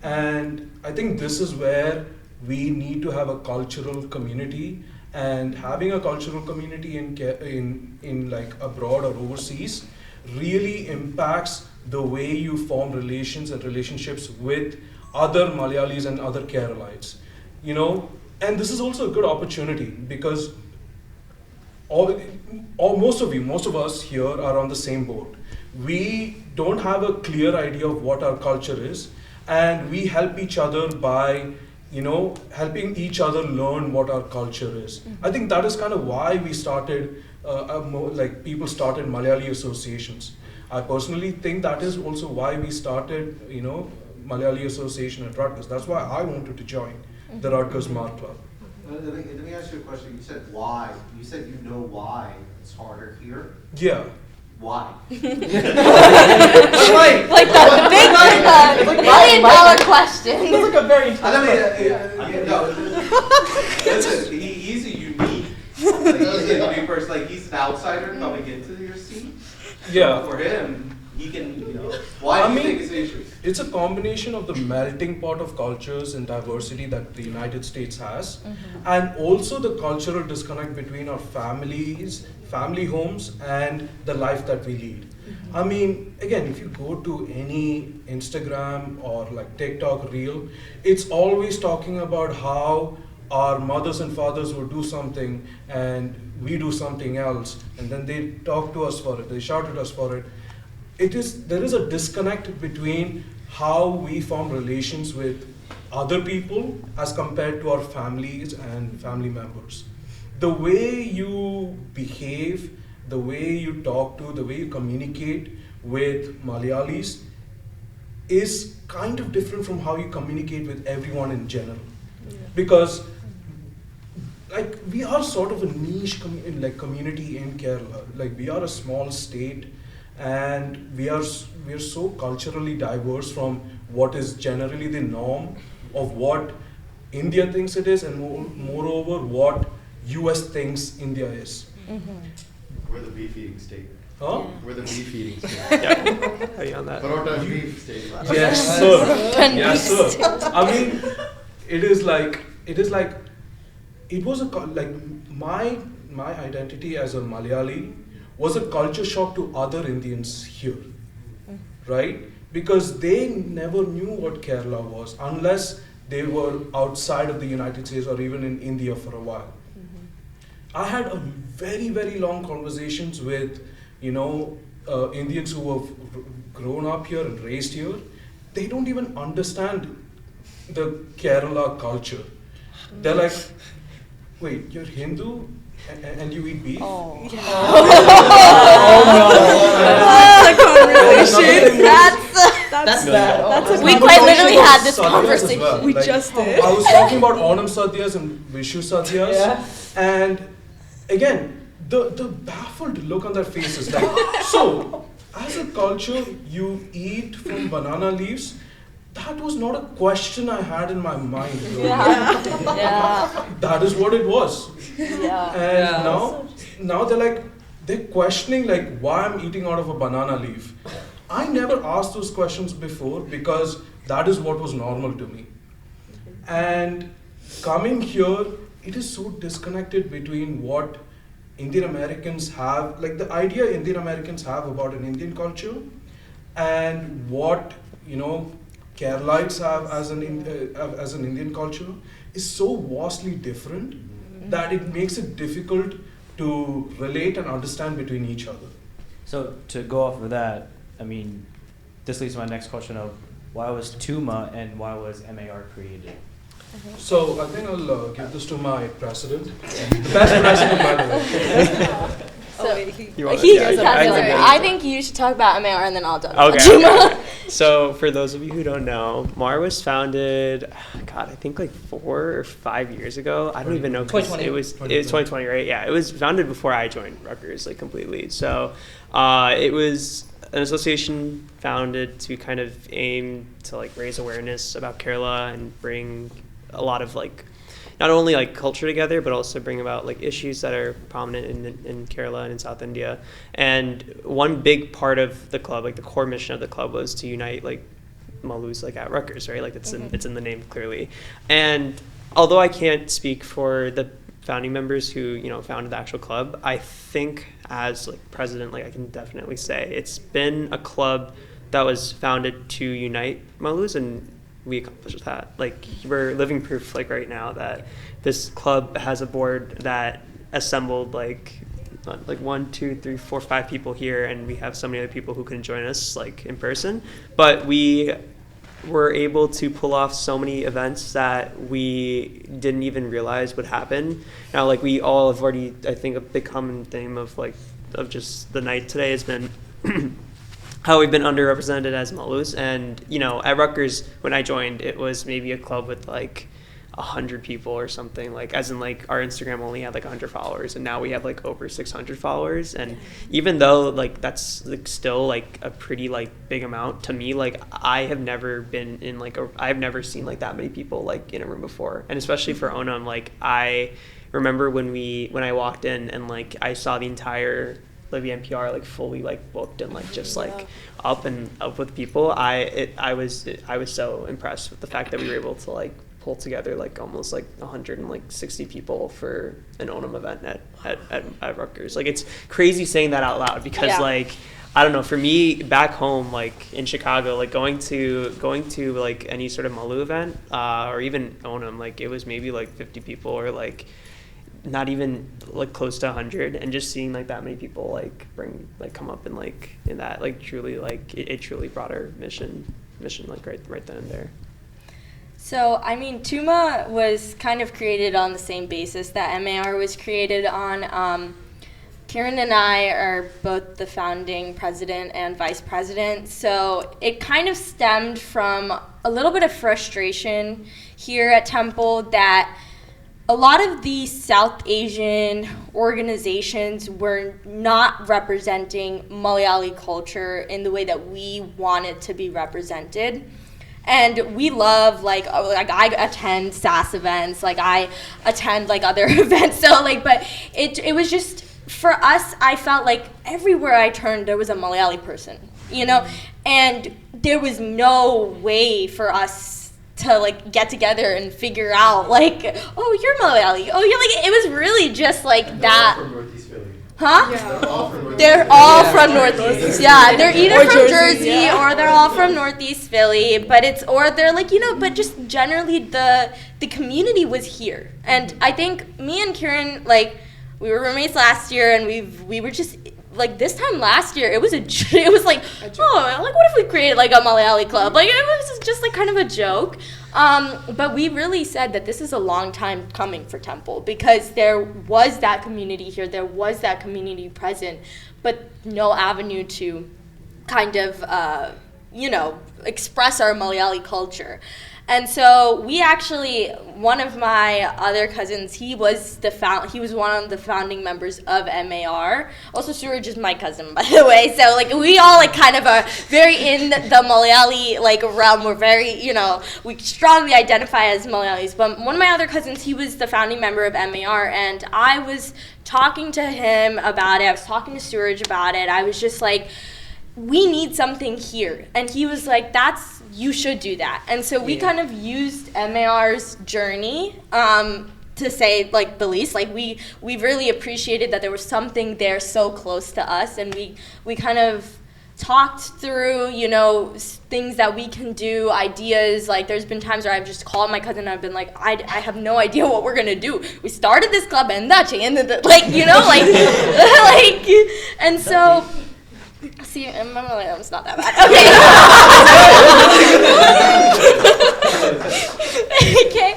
And I think this is where we need to have a cultural community, and having a cultural community in like abroad or overseas really impacts the way you form relations and relationships with other Malayalis and other Keralites, and this is also a good opportunity because most of us here are on the same boat. We don't have a clear idea of what our culture is, and we help each other by helping each other learn what our culture is. I think that is kind of why we started people started Malayali associations. I personally think that is also why we started Malayali association at Rutgers. That's why I wanted to join the Rutgers MAR club. Let me ask you a question. You said why. You said why it's harder here. Yeah. Why? Like the big $1 million question. It's like a very listen, he's a unique. He's a unique person. Like he's an outsider coming into your seat. Yeah. For him, he can, why I do you mean, think it's an issue? it's a combination of the melting pot of cultures and diversity that the United States has, and also the cultural disconnect between our families, family homes, and the life that we lead. I mean, again, if you go to any Instagram or like TikTok reel, it's always talking about how our mothers and fathers would do something and we do something else, and then they talk to us for it, they shout at us for it. There is a disconnect between how we form relations with other people as compared to our families and family members. The way you behave, the way you talk to, the way you communicate with Malayalis is kind of different from how you communicate with everyone in general. Because like we are sort of a niche community in Kerala. Like we are a small state, and we are so culturally diverse from what is generally the norm of what India thinks it is, and moreover what US thinks India is. We're the beef eating state. Huh? Yeah. We're the beef eating state. Yeah. Are you on that? Parota beef state. Yes, sir. Yes, sir. I mean, it was my identity as a Malayali was a culture shock to other Indians here, right? Because they never knew what Kerala was unless they were outside of the United States or even in India for a while. I had a very, very long conversations with, Indians who have grown up here and raised here. They don't even understand the Kerala culture. They're like, wait, you're Hindu and you eat beef? Oh. Yeah. That's bad. We quite literally had this conversation. Well. We just did. I was talking about Onam Sadyas and Vishu Sadyas, and again, the baffled look on their faces, like, so as a culture, you eat from banana leaves. That was not a question I had in my mind. Yeah. That is what it was. Yeah. And now they're questioning like why I'm eating out of a banana leaf. I never asked those questions before because that is what was normal to me. And coming here, it is so disconnected between what Indian Americans have, like the idea Indian Americans have about an Indian culture and what, Keralites have as an Indian culture is so vastly different that it makes it difficult to relate and understand between each other. So to go off of that, I mean, this leads to my next question of why was TUMA and why was MAR created? So I think I'll give this to my president, the best president by the way. I think you should talk about MAR and then I'll talk about Okay. TUMA. So for those of you who don't know, MAR was founded, I think like 4 or 5 years ago. I don't even know. 2020. It was 2020, right? Yeah, it was founded before I joined Rutgers, like completely. So it was an association founded to kind of aim to like raise awareness about Kerala and bring a lot of like not only like culture together, but also bring about like issues that are prominent in Kerala and in South India. And one big part of the club, like the core mission of the club, was to unite like Malus like at Rutgers, right? Like it's in the name clearly. And although I can't speak for the founding members who founded the actual club, I think as like president, like I can definitely say it's been a club that was founded to unite Malus, and we accomplished that. Like we're living proof like right now that this club has a board that assembled like 1, 2, 3, 4, 5 people here, and we have so many other people who can join us like in person. But we were able to pull off so many events that we didn't even realize would happen. Now like we all have already, I think a big common theme of just the night today has been how we've been underrepresented as Malus. And, at Rutgers, when I joined, it was maybe a club with like 100 people or something, like as in like our Instagram only had like 100 followers, and now we have like over 600 followers. And even though like that's like still like a pretty like big amount to me, like I have never been in like I've never seen like that many people like in a room before. And especially for Onam, like I remember when I walked in and like I saw the entire Libby NPR like fully like booked and like just like up with people, I was so impressed with the fact that we were able to like pull together like almost like 160 people for an Onam event at Rutgers. Like it's crazy saying that out loud because like I don't know, for me back home like in Chicago, like going to like any sort of Malu event or even Onam, like it was maybe like 50 people or like not even like close to 100, and just seeing like that many people like come up and like in that like truly like it truly brought our mission like right then and there. So, I mean, TUMA was kind of created on the same basis that MAR was created on. Kieran and I are both the founding president and vice president, so it kind of stemmed from a little bit of frustration here at Temple that a lot of the South Asian organizations were not representing Malayali culture in the way that we wanted to be represented. And we love, like I attend SAS events, like I attend like other events, so like, but it was just, for us, I felt like everywhere I turned, there was a Malayali person, you know? And there was no way for us to like get together and figure out like, oh, you're Malayali. Oh, you're like, it was really just like and that. All from Northeast Philly. Huh? Yeah. They're all from Northeast. Yeah, they're either from Jersey or they're all from Northeast Philly, but or they're like, you know, but just generally the community was here. And I think me and Kieran, like, we were roommates last year, and we were just like this time last year. It was like, oh, like what if we created like a Malayali club? Like it was just like kind of a joke. But we really said that this is a long time coming for Temple because there was that community here, there was that community present, but no avenue to kind of express our Malayali culture. And so we actually, one of my other cousins, he was one of the founding members of MAR. Also, Suraj is my cousin, by the way. So like we all like kind of are very in the Malayali like realm. We're very, we strongly identify as Malayalis. But one of my other cousins, he was the founding member of MAR, and I was talking to him about it. I was talking to Suraj about it. I was just like, we need something here. And he was like, you should do that. And so we kind of used MAR's journey to say like the least. Like we really appreciated that there was something there so close to us, and we kind of talked through, things that we can do, ideas. Like there's been times where I've just called my cousin and I've been like, I have no idea what we're gonna do. We started this club and that and and so. See, my Malayalam's not that bad. Okay. Okay,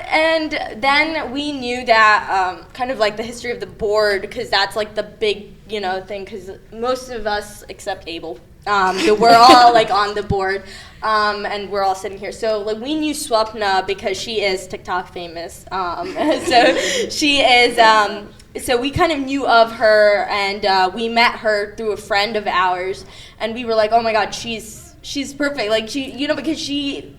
and then we knew that kind of like the history of the board, because that's like the big, thing, because most of us, except Abel, we're all like on the board, and we're all sitting here. So like we knew Swapna because she is TikTok famous. So she is. So we kind of knew of her, and we met her through a friend of ours, and we were like, oh my God, she's perfect. Like she, because she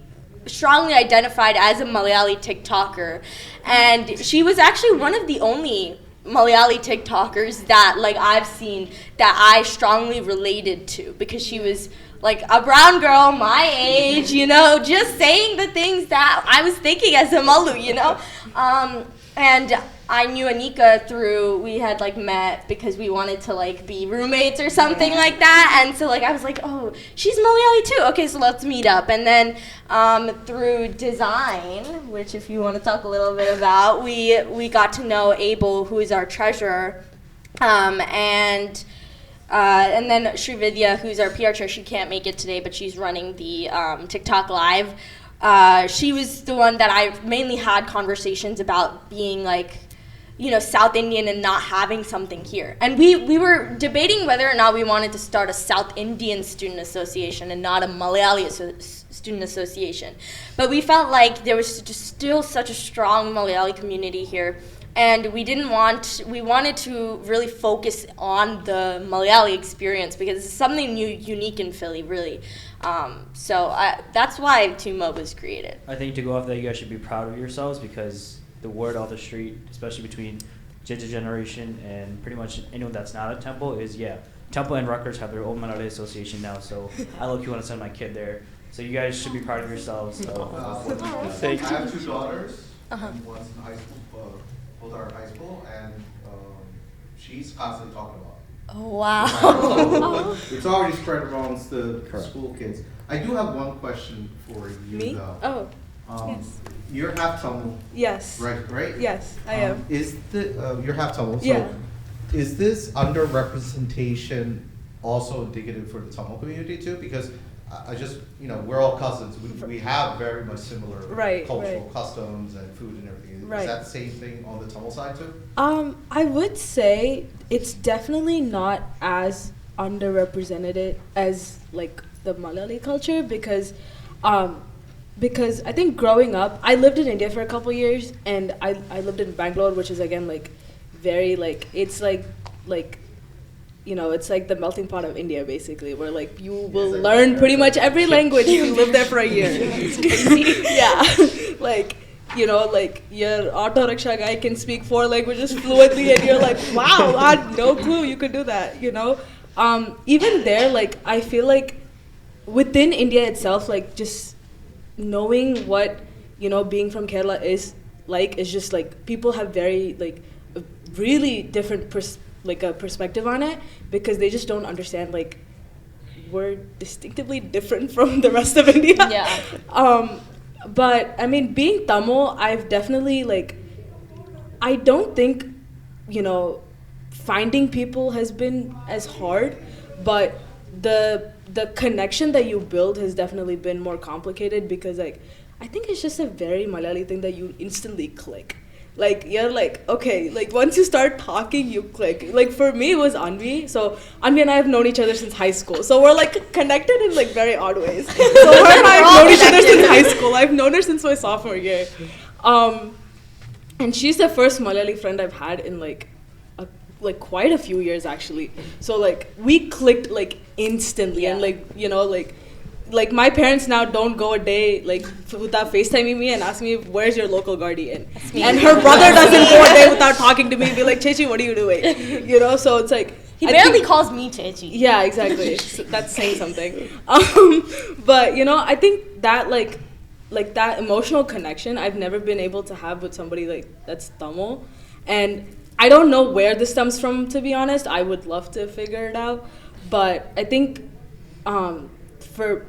strongly identified as a Malayali TikToker, and she was actually one of the only Malayali TikTokers that like I've seen that I strongly related to, because she was like a brown girl my age, just saying the things that I was thinking as a Malu, and I knew Anika we had like met because we wanted to like be roommates or something like that, and so like I was like, oh, she's Malayali too, okay, so let's meet up. And then through design, which if you want to talk a little bit about, we got to know Abel, who is our treasurer, and then Srividya, who's our PR chair. She can't make it today, but she's running the TikTok Live. She was the one that I mainly had conversations about being like, South Indian and not having something here. And we were debating whether or not we wanted to start a South Indian student association and not a Malayali student association. But we felt like there was just still such a strong Malayali community here. And we wanted to really focus on the Malayali experience because it's something new, unique in Philly, really. So that's why TUMA was created. I think to go off that, you guys should be proud of yourselves, because the word off the street, especially between Jiju generation, and pretty much anyone that's not at Temple is, Temple and Rutgers have their own Malayalee association now, so I low-key want to send my kid there. So you guys should be proud of yourselves. So. I have 2 daughters, and one's in high school, both are in high school, and she's constantly talking about it. Oh, wow. So it's already spread amongst the school kids. I do have one question for you, Me? though. Yes. You're half Tamil. Yes. Right? Yes, I am. Is the you're half Tamil? So Yeah. is this underrepresentation also indicative for the Tamil community too? Because I just, we're all cousins. We have very much similar cultural customs and food and everything. Is that the same thing on the Tamil side too? I would say it's definitely not as underrepresented as like the Malayali culture because I think growing up, I lived in India for a couple years, and I lived in Bangalore, which is again like very like it's like it's like the melting pot of India basically, where like you will learn pretty much every language if you live there for a year. Yeah, like your auto rickshaw guy can speak 4 languages fluently, and you're like, wow, I had no clue you could do that. Even there, like I feel like within India itself, like just knowing what being from Kerala is just like people have very like a really different perspective on it, because they just don't understand like we're distinctively different from the rest of India. But I mean, being Tamil, I've definitely I don't think finding people has been as hard, but the connection that you build has definitely been more complicated, because I think it's just a very Malayali thing that you instantly click. Like you're like, okay, like once you start talking, you click. Like for me, it was Anvi. So Anvi and I have known each other since high school. So we're like connected in like very odd ways. So her and I have known each other since high school. I've known her since my sophomore year. And she's the first Malayali friend I've had in like quite a few years actually. So like we clicked like instantly, and like my parents now don't go a day like without FaceTiming me and asking me where's your local guardian, and her brother doesn't go a day without talking to me and be like, Chechi, what are you doing? So it's like he barely calls me Chechi. Yeah, exactly. So that's saying something. But I think that like that emotional connection I've never been able to have with somebody like that's Tamil, and I don't know where this stems from, to be honest. I would love to figure it out, but I think for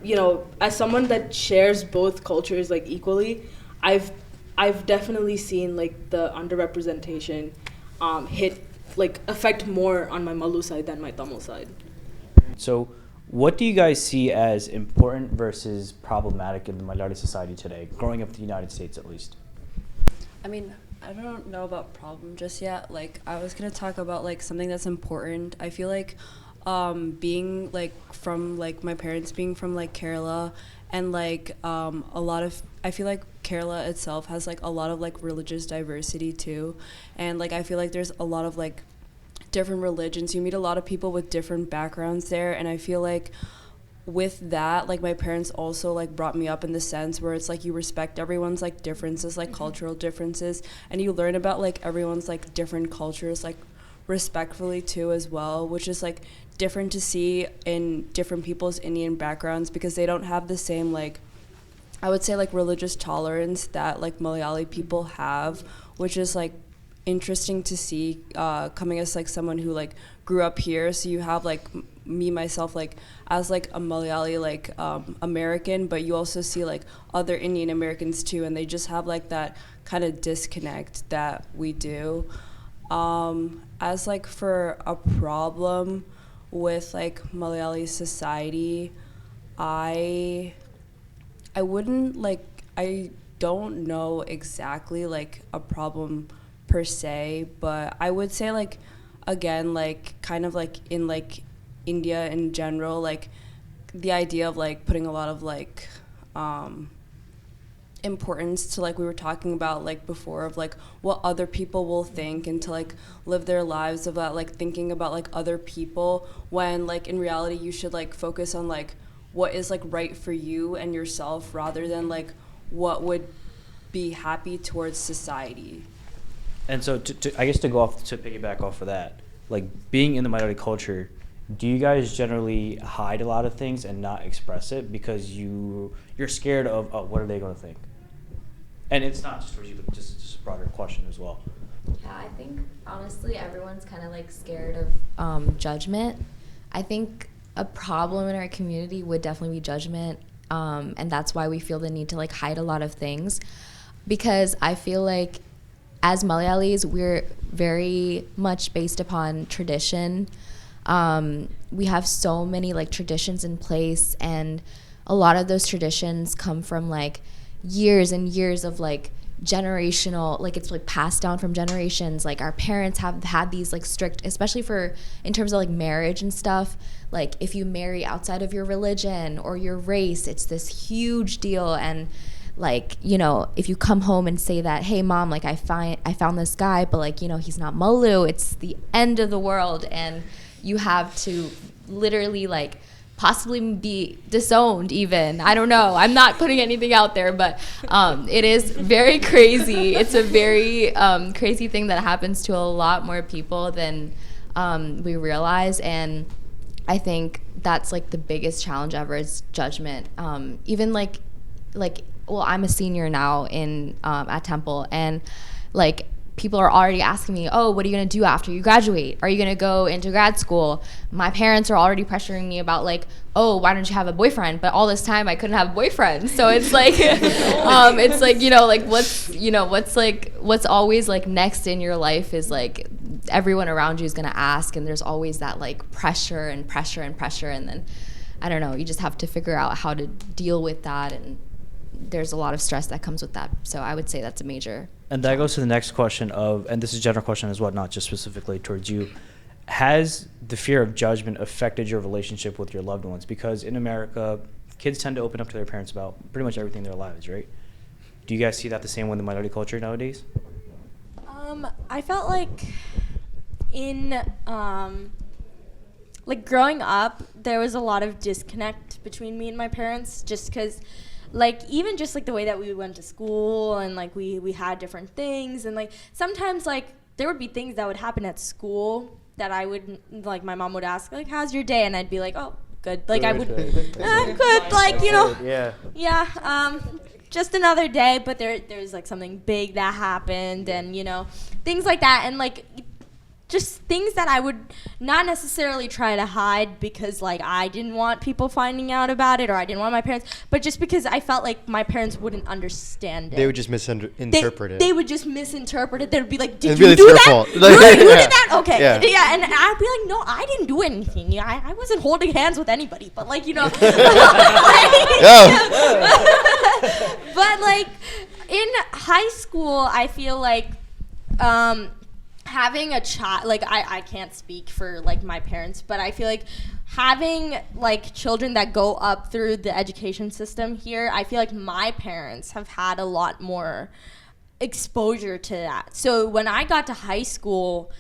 as someone that shares both cultures like equally, I've definitely seen like the underrepresentation affect more on my Malu side than my Tamil side. So what do you guys see as important versus problematic in the Malayali society today, growing up in the United States at least? I mean, I don't know about problem just yet. Like I was gonna talk about like something that's important. I feel like being like from like my parents being from like Kerala, and like I feel like Kerala itself has like a lot of like religious diversity too, and like I feel like there's a lot of like different religions. You meet a lot of people with different backgrounds there, and I feel like with that, like my parents also like brought me up in the sense where it's like you respect everyone's like differences, like cultural differences, and you learn about like everyone's like different cultures like respectfully too as well, which is like different to see in different people's Indian backgrounds, because they don't have the same like I would say like religious tolerance that like Malayali people have, which is like interesting to see coming as like someone who like grew up here. So you have like me myself like as like a Malayali like American, but you also see like other Indian Americans too, and they just have like that kind of disconnect that we do. As like for a problem with like Malayali society, I wouldn't like, I don't know exactly like a problem per se, but I would say like again like kind of like in like India in general, like the idea of like putting a lot of like importance to like we were talking about like before of like what other people will think, and to like live their lives about like thinking about like other people, when like in reality you should like focus on like what is like right for you and yourself, rather than like what would be happy towards society. And so, I guess to piggyback off of that, like being in the Malayalee culture, do you guys generally hide a lot of things and not express it because you're scared of what are they going to think? And it's not just for you, but just a broader question as well. Yeah, I think honestly everyone's kind of like scared of judgment. I think a problem in our community would definitely be judgment, and that's why we feel the need to like hide a lot of things, because I feel like as Malayalis we're very much based upon tradition. We have so many like traditions in place, and a lot of those traditions come from like years and years of like generational, like it's like passed down from generations. Like our parents have had these like strict, especially for in terms of like marriage and stuff, like if you marry outside of your religion or your race, it's this huge deal. And like, you know, if you come home and say that, hey mom, like I found this guy, but like, you know, he's not Malu, it's the end of the world, and you have to literally like possibly be disowned even. I don't know. I'm not putting anything out there, but it is very crazy. It's a very crazy thing that happens to a lot more people than we realize. And I think that's like the biggest challenge ever is judgment. Even like, well, I'm a senior now in at Temple, and like people are already asking me, oh, what are you going to do after you graduate? Are you going to go into grad school? My parents are already pressuring me about like, oh, why don't you have a boyfriend? But all this time I couldn't have a boyfriend. So it's like, it's like, you know, like what's always like next in your life is like everyone around you is going to ask. And there's always that like pressure and pressure and pressure. And then, I don't know, you just have to figure out how to deal with that. And there's a lot of stress that comes with that. So I would say that's a major. And that goes to the next question of, and this is a general question as well, not just specifically towards you. Has the fear of judgment affected your relationship with your loved ones? Because in America, kids tend to open up to their parents about pretty much everything in their lives, right? Do you guys see that the same way in the minority culture nowadays? I felt like in like growing up, there was a lot of disconnect between me and my parents, just because like even just like the way that we went to school and like we had different things, and like sometimes like there would be things that would happen at school that I would like my mom would ask like, how's your day? And I'd be like, oh, good. Like I would good, like, you know, just another day. But there's like something big that happened, and you know, things like that, and like just things that I would not necessarily try to hide because like I didn't want people finding out about it, or I didn't want my parents, but just because I felt like my parents wouldn't understand it. They would just misinterpret it. They would just misinterpret it. They would be like, did It'd you be do their that? fault. Really? You did that? Okay. Yeah. And I'd be like, no, I didn't do anything. Yeah, I wasn't holding hands with anybody, but like, you know. But like in high school, I feel like having a child, like I can't speak for like my parents, but I feel like having like children that go up through the education system here, I feel like my parents have had a lot more exposure to that. So when I got to high school,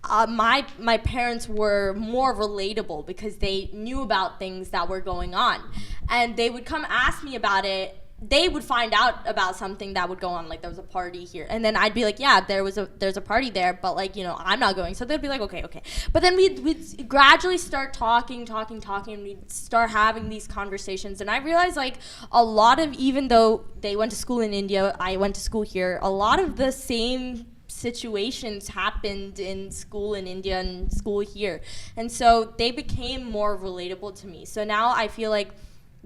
my parents were more relatable because they knew about things that were going on, and they would come ask me about it. They would find out about something that would go on, like there was a party here, and then I'd be like, yeah, there's a party there, but like, you know, I'm not going. So they'd be like, okay. But then we'd gradually start talking, and we'd start having these conversations, and I realized like a lot of, even though they went to school in India, I went to school here, a lot of the same situations happened in school in India and school here, and so they became more relatable to me. So now I feel like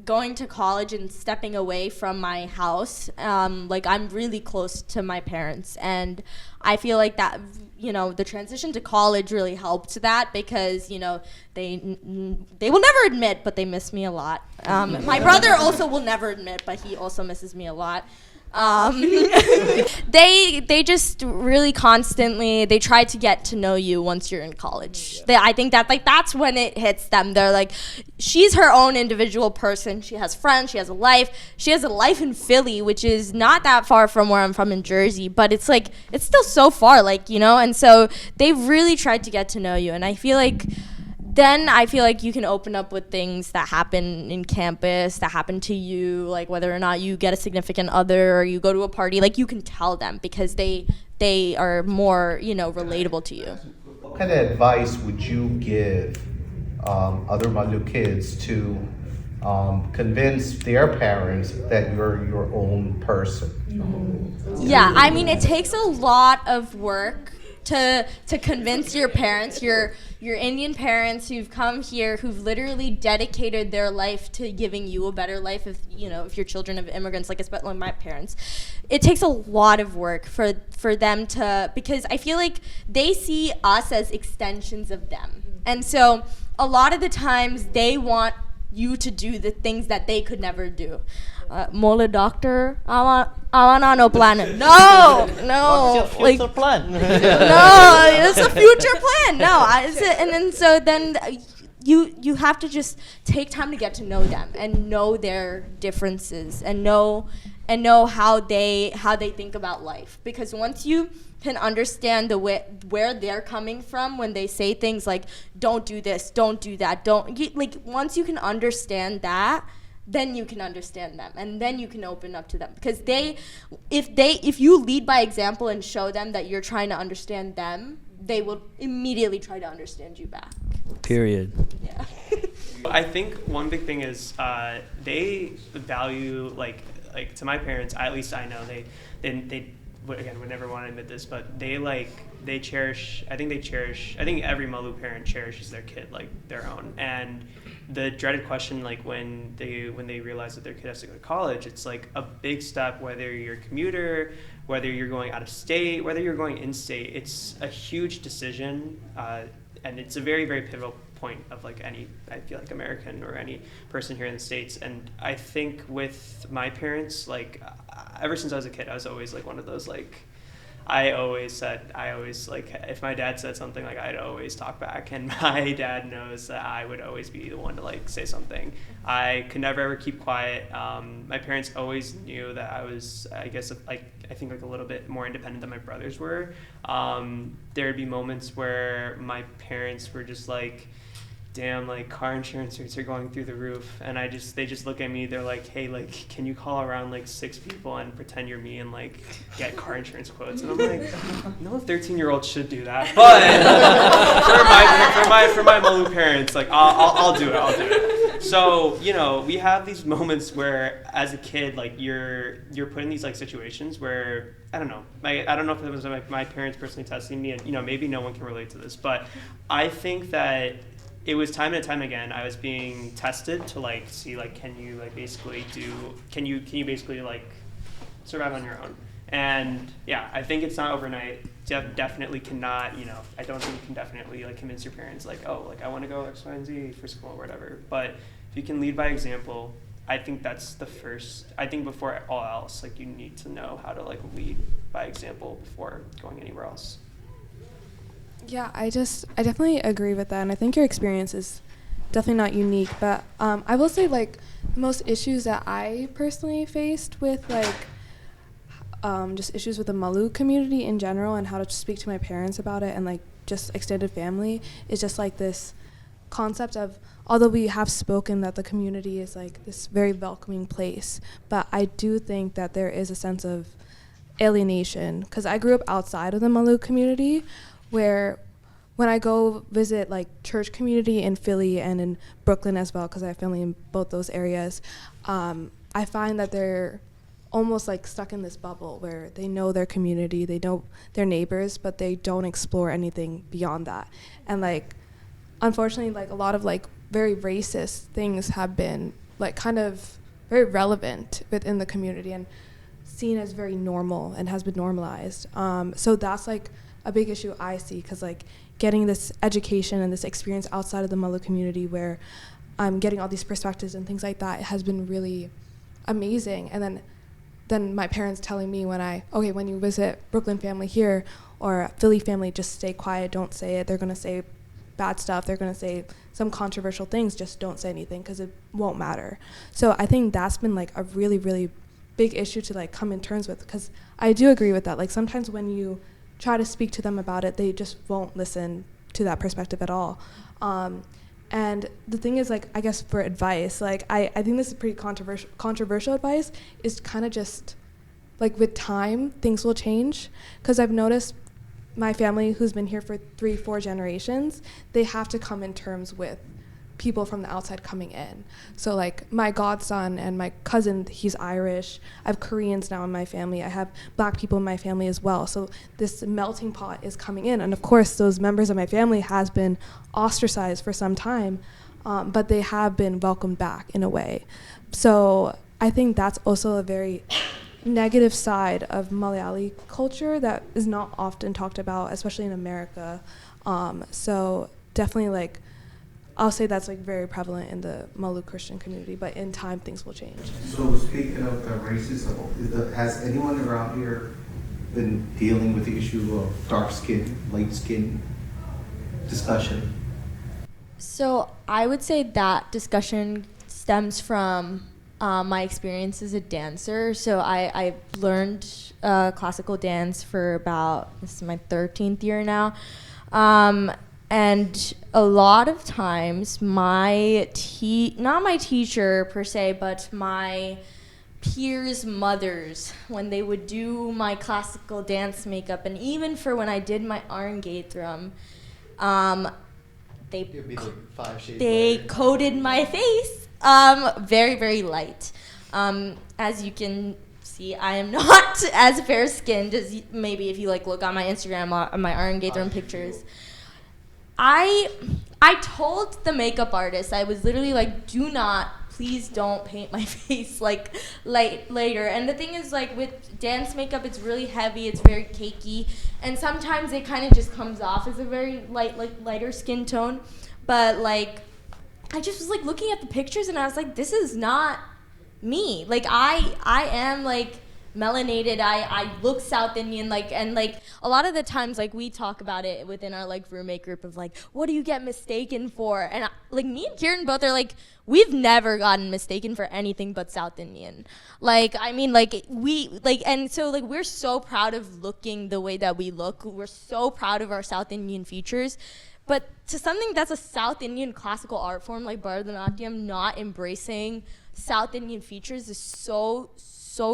going to college and stepping away from my house, like I'm really close to my parents, and I feel like that, you know, the transition to college really helped that, because, you know, they will never admit, but they miss me a lot. My brother also will never admit, but he also misses me a lot. They just really constantly, they try to get to know you once you're in college. I think that like that's when it hits them. They're like, she's her own individual person. She has friends. She has a life. She has a life in Philly, which is not that far from where I'm from in Jersey, but it's like, it's still so far, like, you know, and so they really tried to get to know you. And I feel like then I feel like you can open up with things that happen in campus, that happen to you, like whether or not you get a significant other or you go to a party, like you can tell them because they are more, relatable to you. What kind of advice would you give other Malu kids to convince their parents that you're your own person? Yeah, I mean, it takes a lot of work to convince your parents, your Indian parents who've come here, who've literally dedicated their life to giving you a better life. If you're children of immigrants, like especially my parents, it takes a lot of work for them to, because I feel like they see us as extensions of them, and so a lot of the times they want you to do the things that they could never do. Mole doctor, I want no planet. No. What's your future plan? No, it's a future plan. No, then you have to just take time to get to know them and know their differences and know how they think about life. Because once you can understand where they're coming from when they say things like "don't do this, don't do that," once you can understand that, then you can understand them, and then you can open up to them, because if you lead by example and show them that you're trying to understand them, they will immediately try to understand you back. Period. Yeah. I think one big thing is they value, like to my parents, at least I know they would never want to admit this, but they cherish. I think every Malu parent cherishes their kid like their own. And the dreaded question, like when they realize that their kid has to go to college, it's like a big step. Whether you're a commuter, whether you're going out of state, whether you're going in state, it's a huge decision, and it's a very, very pivotal point of like any, I feel like, American or any person here in the States. And I think with my parents, like ever since I was a kid, I was always like one of those, like I always like, if my dad said something, like I'd always talk back, and my dad knows that I would always be the one to like say something. I could never ever keep quiet. My parents always knew that I was, I guess, like I think like a little bit more independent than my brothers were. There'd be moments where my parents were just like, damn, like car insurance rates are going through the roof, and they just look at me, they're like, hey, like, can you call around like 6 people and pretend you're me and like get car insurance quotes? And I'm like, no 13-year-old should do that, but for my Malu parents, like I'll do it. So we have these moments where as a kid, like you're put in these like situations where I don't know if it was my parents personally testing me, and maybe no one can relate to this, but I think that it was time and time again I was being tested to like see like can you basically like survive on your own. And yeah, I think it's not overnight. Definitely cannot, I don't think you can definitely like convince your parents like, oh, like I want to go X, Y, and Z for school or whatever. But if you can lead by example, I think that's the first. I think before all else, like you need to know how to like lead by example before going anywhere else. Yeah, I definitely agree with that, and I think your experience is definitely not unique, but I will say like the most issues that I personally faced with like just issues with the Malu community in general and how to speak to my parents about it and like just extended family is just like this concept of, although we have spoken that the community is like this very welcoming place, but I do think that there is a sense of alienation, because I grew up outside of the Malu community, where when I go visit like church community in Philly and in Brooklyn as well, because I have family in both those areas, I find that they're almost like stuck in this bubble where they know their community, they know their neighbors, but they don't explore anything beyond that. And like, unfortunately, like a lot of like very racist things have been like kind of very relevant within the community and seen as very normal and has been normalized. So that's like a big issue I see, because like getting this education and this experience outside of the Malu community where I'm getting all these perspectives and things like that, it has been really amazing. And then my parents telling me when you visit Brooklyn family here or Philly family, just stay quiet, don't say it. They're going to say bad stuff. They're going to say some controversial things. Just don't say anything because it won't matter. So I think that's been like a really, really big issue to like come in terms with, because I do agree with that. Like sometimes when you try to speak to them about it, they just won't listen to that perspective at all. And the thing is, like, I guess for advice, like, I think this is pretty controversial advice, is kind of just, like, with time, things will change. Because I've noticed my family, who's been here for 3-4 generations, they have to come in terms with people from the outside coming in. So, like, my godson and my cousin, he's Irish. I have Koreans now in my family. I have black people in my family as well. So this melting pot is coming in. And of course, those members of my family has been ostracized for some time, but they have been welcomed back in a way. So I think that's also a very negative side of Malayali culture that is not often talked about, especially in America. So definitely, like, I'll say that's, like, very prevalent in the Malu Christian community, but in time things will change. So speaking of racism, has anyone around here been dealing with the issue of dark skin, light skin discussion? So I would say that discussion stems from my experience as a dancer. So I learned classical dance for about, this is my 13th year now. And a lot of times not my teacher per se, but my peers' mothers, when they would do my classical dance makeup, and even for when I did my Arangetram, they coated my face very, very light. As you can see, I am not as fair-skinned as maybe if you, like, look on my Instagram, on my Arangetram pictures. I told the makeup artist, I was literally like, please don't paint my face, like, later. And the thing is, like, with dance makeup, it's really heavy, it's very cakey, and sometimes it kind of just comes off as a very lighter skin tone. But, like, I just was, like, looking at the pictures, and I was like, this is not me. Like, I am, like, melanated, I look South Indian, like, and, like, a lot of the times, like, we talk about it within our, like, roommate group of, like, what do you get mistaken for? And like, me and Kieran both are like, we've never gotten mistaken for anything but South Indian. Like, I mean, like, and so, like, we're so proud of looking the way that we look. We're so proud of our South Indian features. But to something that's a South Indian classical art form like Bharatanatyam, not embracing South Indian features is so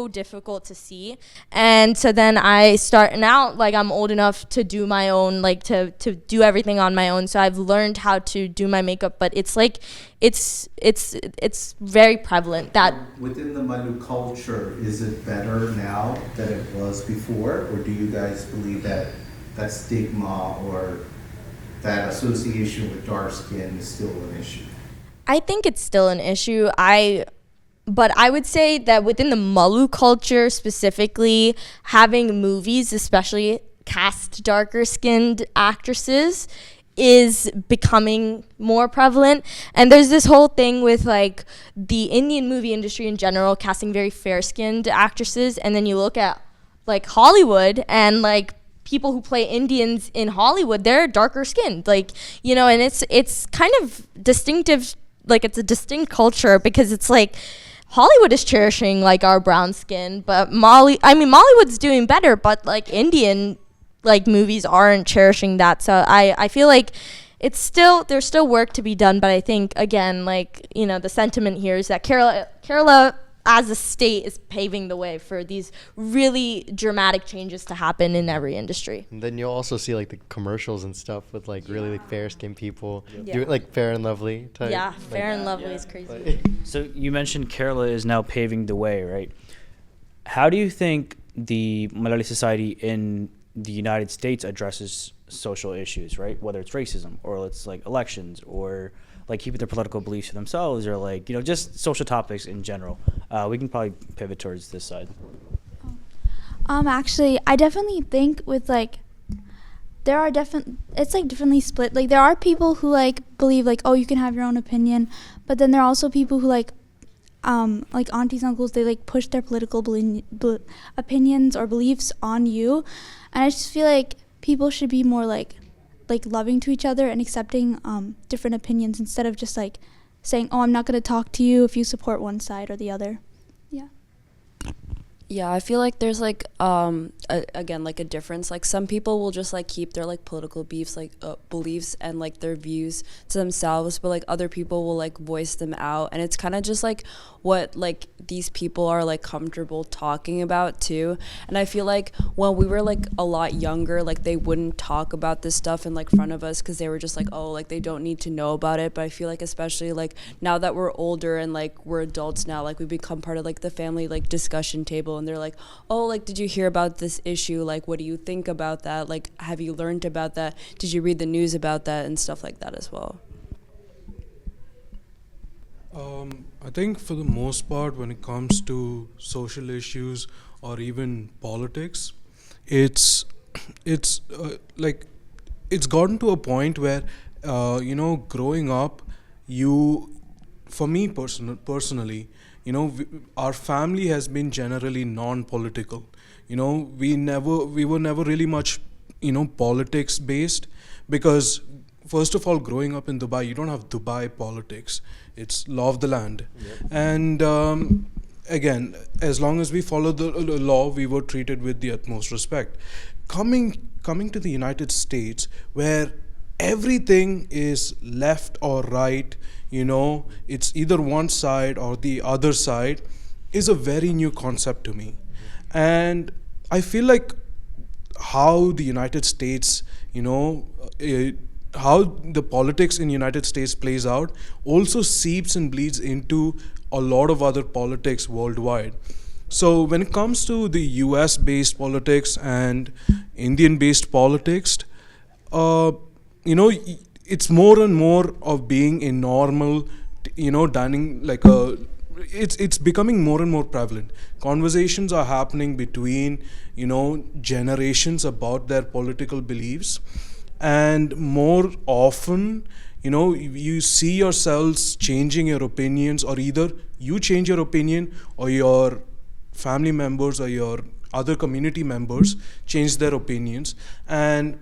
difficult to see. And so then I start, now, like, I'm old enough to do my own, like, to do everything on my own. So I've learned how to do my makeup, but it's like, it's very prevalent that within the Malu culture, is it better now than it was before, or do you guys believe that that stigma or that association with dark skin is still an issue? I think it's still an issue. But I would say that within the Malu culture specifically, having movies, especially cast darker skinned actresses, is becoming more prevalent. And there's this whole thing with, like, the Indian movie industry in general casting very fair skinned actresses, and then you look at, like, Hollywood, and, like, people who play Indians in Hollywood, they're darker skinned, like, you know, and it's kind of distinctive, like, it's a distinct culture, because it's like Hollywood is cherishing, like, our brown skin, but Mollywood's doing better, but, like, Indian, like, movies aren't cherishing that. So I feel like there's still work to be done, but I think, again, like, you know, the sentiment here is that Kerala as a state is paving the way for these really dramatic changes to happen in every industry. And then you'll also see, like, the commercials and stuff with, like, really, like, fair-skinned people doing, like, Fair and Lovely type. Yeah, Fair and Lovely is crazy. So you mentioned Kerala is now paving the way, right? How do you think the Malayali society in the United States addresses social issues, right? Whether it's racism or it's, like, elections or, like, keeping their political beliefs to themselves, or, like, you know, just social topics in general. We can probably pivot towards this side. Actually, I definitely think with, like, it's, like, differently split. Like, there are people who, like, believe, like, oh, you can have your own opinion, but then there are also people who, like aunties, uncles, they, like, push their political opinions or beliefs on you. And I just feel like people should be more, like loving to each other and accepting different opinions, instead of just, like, saying, oh, I'm not going to talk to you if you support one side or the other. Yeah. Yeah, I feel like there's like again like a difference. Like some people will just like keep their like political beefs like beliefs and like their views to themselves, but like other people will like voice them out, and it's kind of just like what like these people are like comfortable talking about too. And I feel like when we were like a lot younger, like they wouldn't talk about this stuff in like front of us because they were just like, oh, like they don't need to know about it. But I feel like especially like now that we're older and like we're adults now, like we become part of like the family like discussion table, and they're like, oh, like did you hear about this issue, like what do you think about that, like have you learned about that, did you read the news about that, and stuff like that as well. I think for the most part, when it comes to social issues or even politics, it's like it's gotten to a point where growing up, for me personally, our family has been generally non-political. We were never really much politics based, because first of all, growing up in Dubai, you don't have Dubai politics. It's law of the land. Yep. And again, as long as we follow the law, we were treated with the utmost respect. Coming to the United States, where everything is left or right, it's either one side or the other side, is a very new concept to me. And I feel like how the United States, how the politics in United States plays out also seeps and bleeds into a lot of other politics worldwide. So when it comes to the US based politics and Indian based politics, it's more and more of being a normal, dining, like it's becoming more and more prevalent. Conversations are happening between, generations about their political beliefs. And more often, you see yourselves changing your opinions, or either you change your opinion or your family members or your other community members change their opinions. And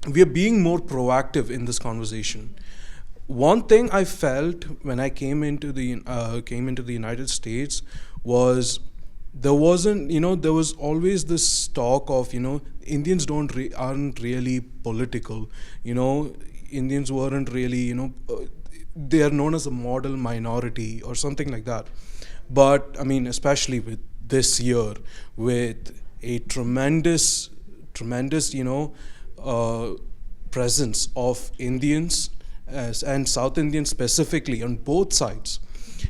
we are being more proactive in this conversation. One thing I felt when I came into the United States was there was always this talk of, Indians aren't really political. Indians weren't really, they are known as a model minority or something like that. But I mean, especially with this year, with a tremendous, presence of Indians and South Indians specifically on both sides,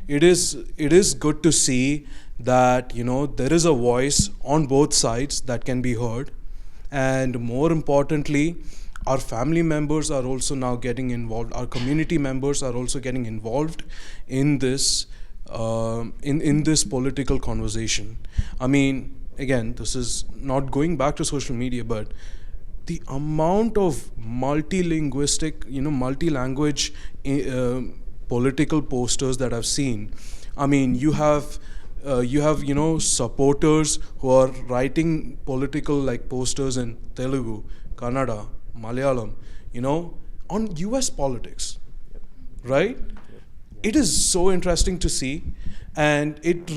it is good to see that there is a voice on both sides that can be heard. And more importantly, our family members are also now getting involved, our community members are also getting involved in this in this political conversation. I mean, again, this is not going back to social media, but the amount of multilinguistic, multi-language political posters that I've seen. I mean, you have supporters who are writing political like posters in Telugu, Kannada, Malayalam, on US politics, right? It is so interesting to see, and it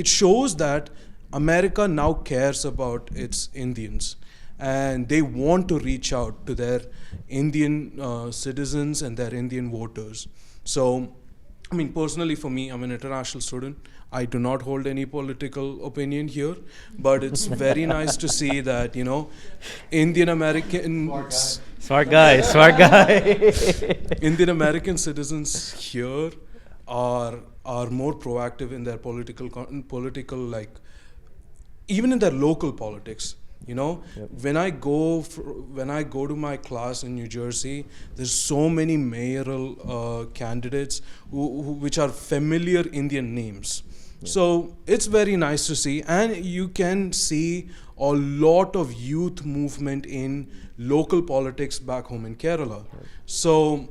shows that America now cares about its Indians, and they want to reach out to their Indian citizens and their Indian voters. So, I mean, personally for me, I'm an international student. I do not hold any political opinion here, but it's very nice to see that, Indian Americans... Smart guy. Indian American citizens here are more proactive in their political like, even in their local politics. When I go to my class in New Jersey, there's so many mayoral candidates which are familiar Indian names. Yeah. So it's very nice to see, and you can see a lot of youth movement in local politics back home in Kerala. Right. So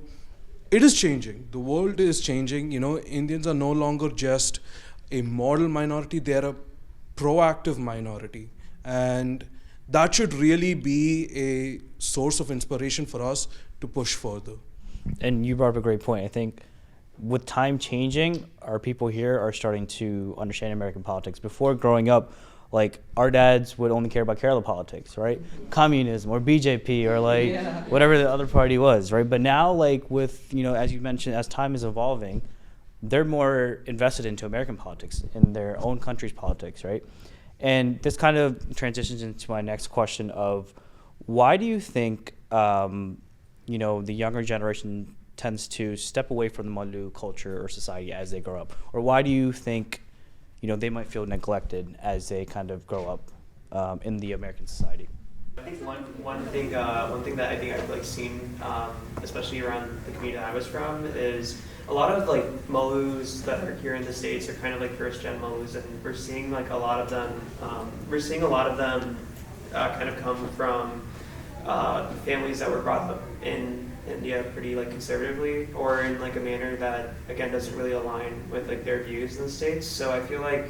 it is changing. The world is changing. Indians are no longer just a model minority; they are a proactive minority, and that should really be a source of inspiration for us to push further. And you brought up a great point. I think with time changing, our people here are starting to understand American politics. Before growing up, like our dads would only care about Kerala politics, right? Communism or BJP or like whatever the other party was, right? But now, like with, you know, as you mentioned, as time is evolving, they're more invested into American politics in their own country's politics, right? And this kind of transitions into my next question of why do you think, you know, the younger generation tends to step away from the Malu culture or society as they grow up? Or why do you think, you know, they might feel neglected as they kind of grow up in the American society? I think one thing that I think I've like seen, especially around the community that I was from, is a lot of like Malus that are here in the States are kind of like first gen Malus, and we're seeing like a lot of them. Kind of come from families that were brought up in India pretty like conservatively, or in like a manner that again doesn't really align with like their views in the States. So I feel like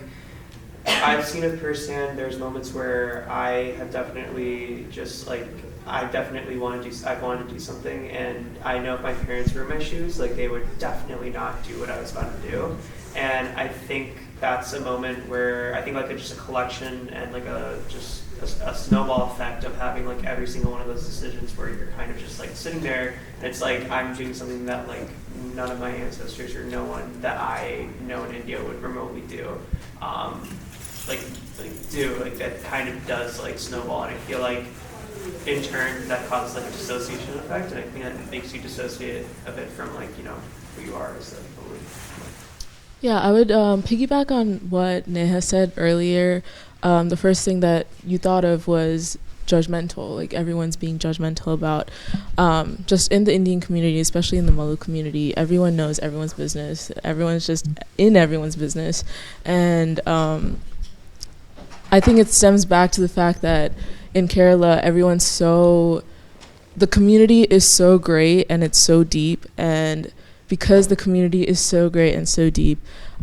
I've seen it firsthand. There's moments where I have definitely just like I wanted to do something, and I know if my parents were in my shoes, like they would definitely not do what I was about to do. And I think that's a moment where I think like just a collection and like a snowball effect of having like every single one of those decisions where you're kind of just like sitting there and it's like I'm doing something that like none of my ancestors or no one that I know in India would remotely do. Like that kind of does like snowball, and I feel like in turn that causes like a dissociation effect, and I think that makes you dissociate a bit from like, you know, who you are as a Malu. Yeah, I would piggyback on what Neha said earlier. The first thing that you thought of was judgmental, like everyone's being judgmental about just in the Indian community, especially in the Malu community, everyone knows everyone's business. Everyone's just in everyone's business. And I think it stems back to the fact that in Kerala, the community is so great and it's so deep, and because the community is so great and so deep,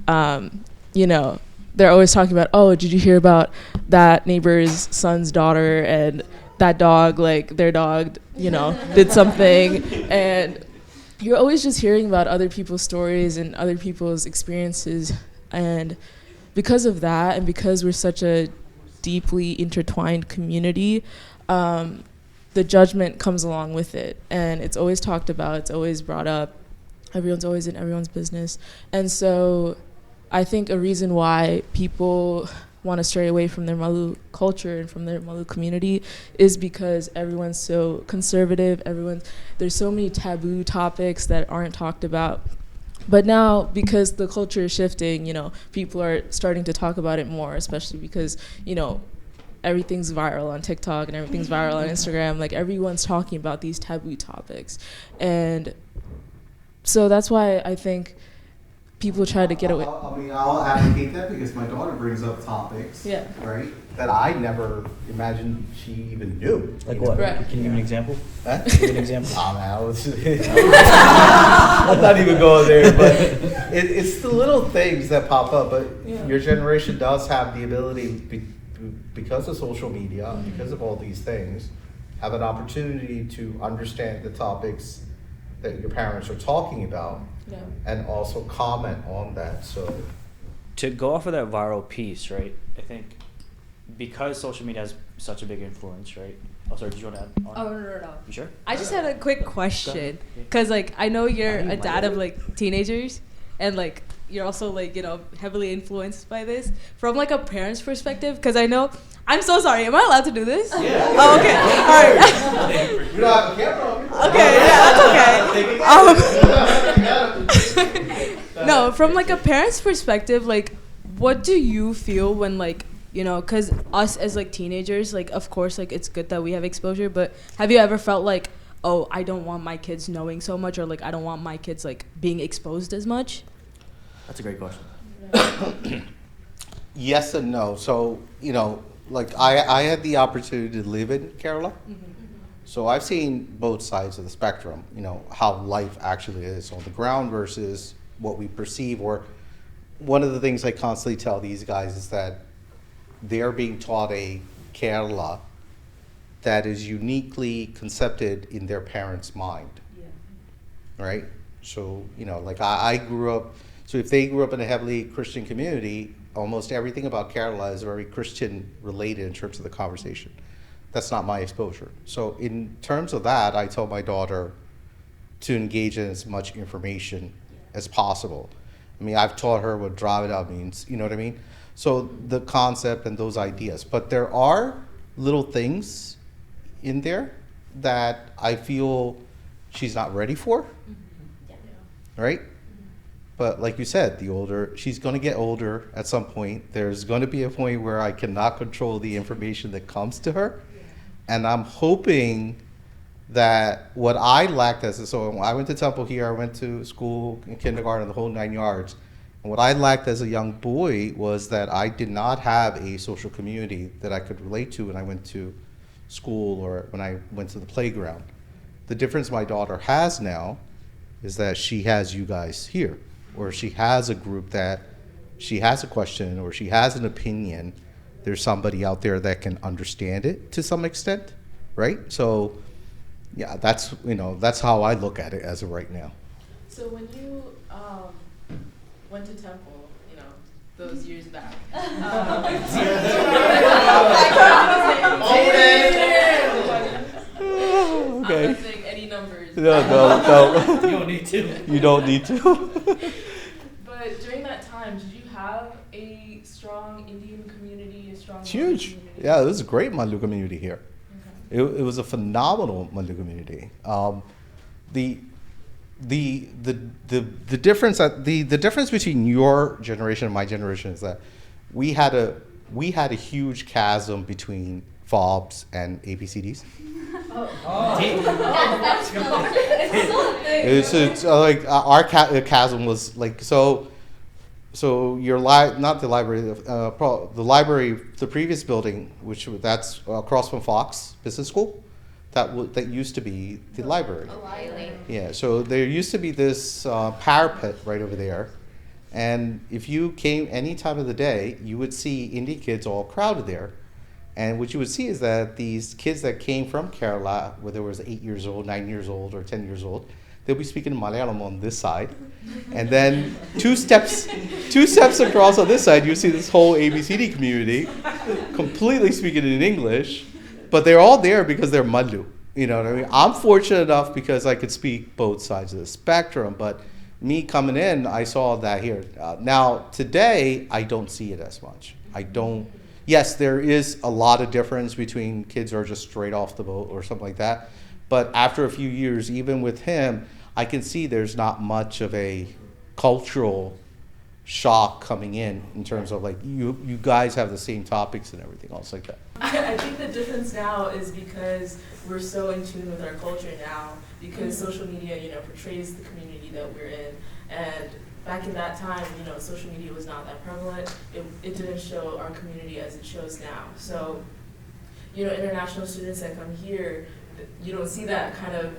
you know, they're always talking about, oh, did you hear about that neighbor's son's daughter and that dog, like their dog, you know, did something. And you're always just hearing about other people's stories and other people's experiences. And because of that, and because we're such a deeply intertwined community, the judgment comes along with it. And it's always talked about, it's always brought up. Everyone's always in everyone's business. And so I think a reason why people want to stray away from their Malu culture and from their Malu community is because everyone's so conservative. There's so many taboo topics that aren't talked about. But now, because the culture is shifting, you know, people are starting to talk about it more, especially because, you know, everything's viral on TikTok and everything's viral on Instagram. Like, everyone's talking about these taboo topics. And so that's why I think people try to get away. I'll advocate that because my daughter brings up topics, right, that I never imagined she even knew. Like what? Right. Can you give an example? Huh? Give an example. Let's not even go there, but it's the little things that pop up. But your generation does have the ability, because of social media, because of all these things, have an opportunity to understand the topics that your parents are talking about. Yeah. And also comment on that. So to go off of that viral piece, right? I think because social media has such a big influence, right? Oh, sorry, did you want to add on? Oh, no. You sure? I just had a quick question, because like I know you're a dad of like teenagers, and like you're also like, you know, heavily influenced by this from like a parent's perspective, because I know. I'm so sorry. Am I allowed to do this? Yeah. Oh, okay. All right. You don't have a camera on me. Okay, yeah, that's okay. No, from like a parent's perspective, like, what do you feel when like, you know, because us as like teenagers, like, of course, like it's good that we have exposure, but have you ever felt like, oh, I don't want my kids knowing so much, or like I don't want my kids like being exposed as much? That's a great question. Yes and no. So, you know, like I had the opportunity to live in Kerala. So I've seen both sides of the spectrum, you know, how life actually is on the ground versus what we perceive. Or one of the things I constantly tell these guys is that they're being taught a Kerala that is uniquely concepted in their parents' mind, right? So, like I grew up, so if they grew up in a heavily Christian community, almost everything about Kerala is very Christian related in terms of the conversation. That's not my exposure. So in terms of that, I tell my daughter to engage in as much information as possible. I mean, I've taught her what Dravida means, you know what I mean? So the concept and those ideas. But there are little things in there that I feel she's not ready for, right? But like you said, she's going to get older at some point. There's going to be a point where I cannot control the information that comes to her. And I'm hoping that what I lacked so when I went to Temple here, I went to school in kindergarten, the whole 9 yards. And what I lacked as a young boy was that I did not have a social community that I could relate to when I went to school or when I went to the playground. The difference my daughter has now is that she has you guys here, or she has a group that she has a question or she has an opinion. There's somebody out there that can understand it to some extent, right? So, yeah, that's how I look at it as of right now. So when you went to Temple, those years back. Okay. I'm not saying any numbers. No. You don't need to. You don't need to. But during that time, did you have a strong Indian community, It's huge. Community? Yeah, it was a great Malayalee community here. Okay. It was a phenomenal Malayalee community. The difference between your generation and my generation is that we had a huge chasm between FOBs and ABCDs. It's like our chasm was like so. So your not the library, the library, the previous building, that's across from Fox Business School, that used to be the library. Yeah. So there used to be this parapet right over there, and if you came any time of the day, you would see Indian kids all crowded there. And what you would see is that these kids that came from Kerala, whether it was 8 years old, 9 years old, or 10 years old, they'll be speaking Malayalam on this side. And then two steps across on this side, you see this whole ABCD community completely speaking in English, but they're all there because they're Mallu. You know what I mean? I'm fortunate enough because I could speak both sides of the spectrum, but me coming in, I saw that here. Now, today, I don't see it as much. Yes, there is a lot of difference between kids who are just straight off the boat or something like that. But after a few years, even with him, I can see there's not much of a cultural shock coming in terms of like you guys have the same topics and everything else like that. I think the difference now is because we're so in tune with our culture now, because social media, portrays the community that we're in. And back in that time, social media was not that prevalent. It didn't show our community as it shows now. So, international students that come here, you don't see that kind of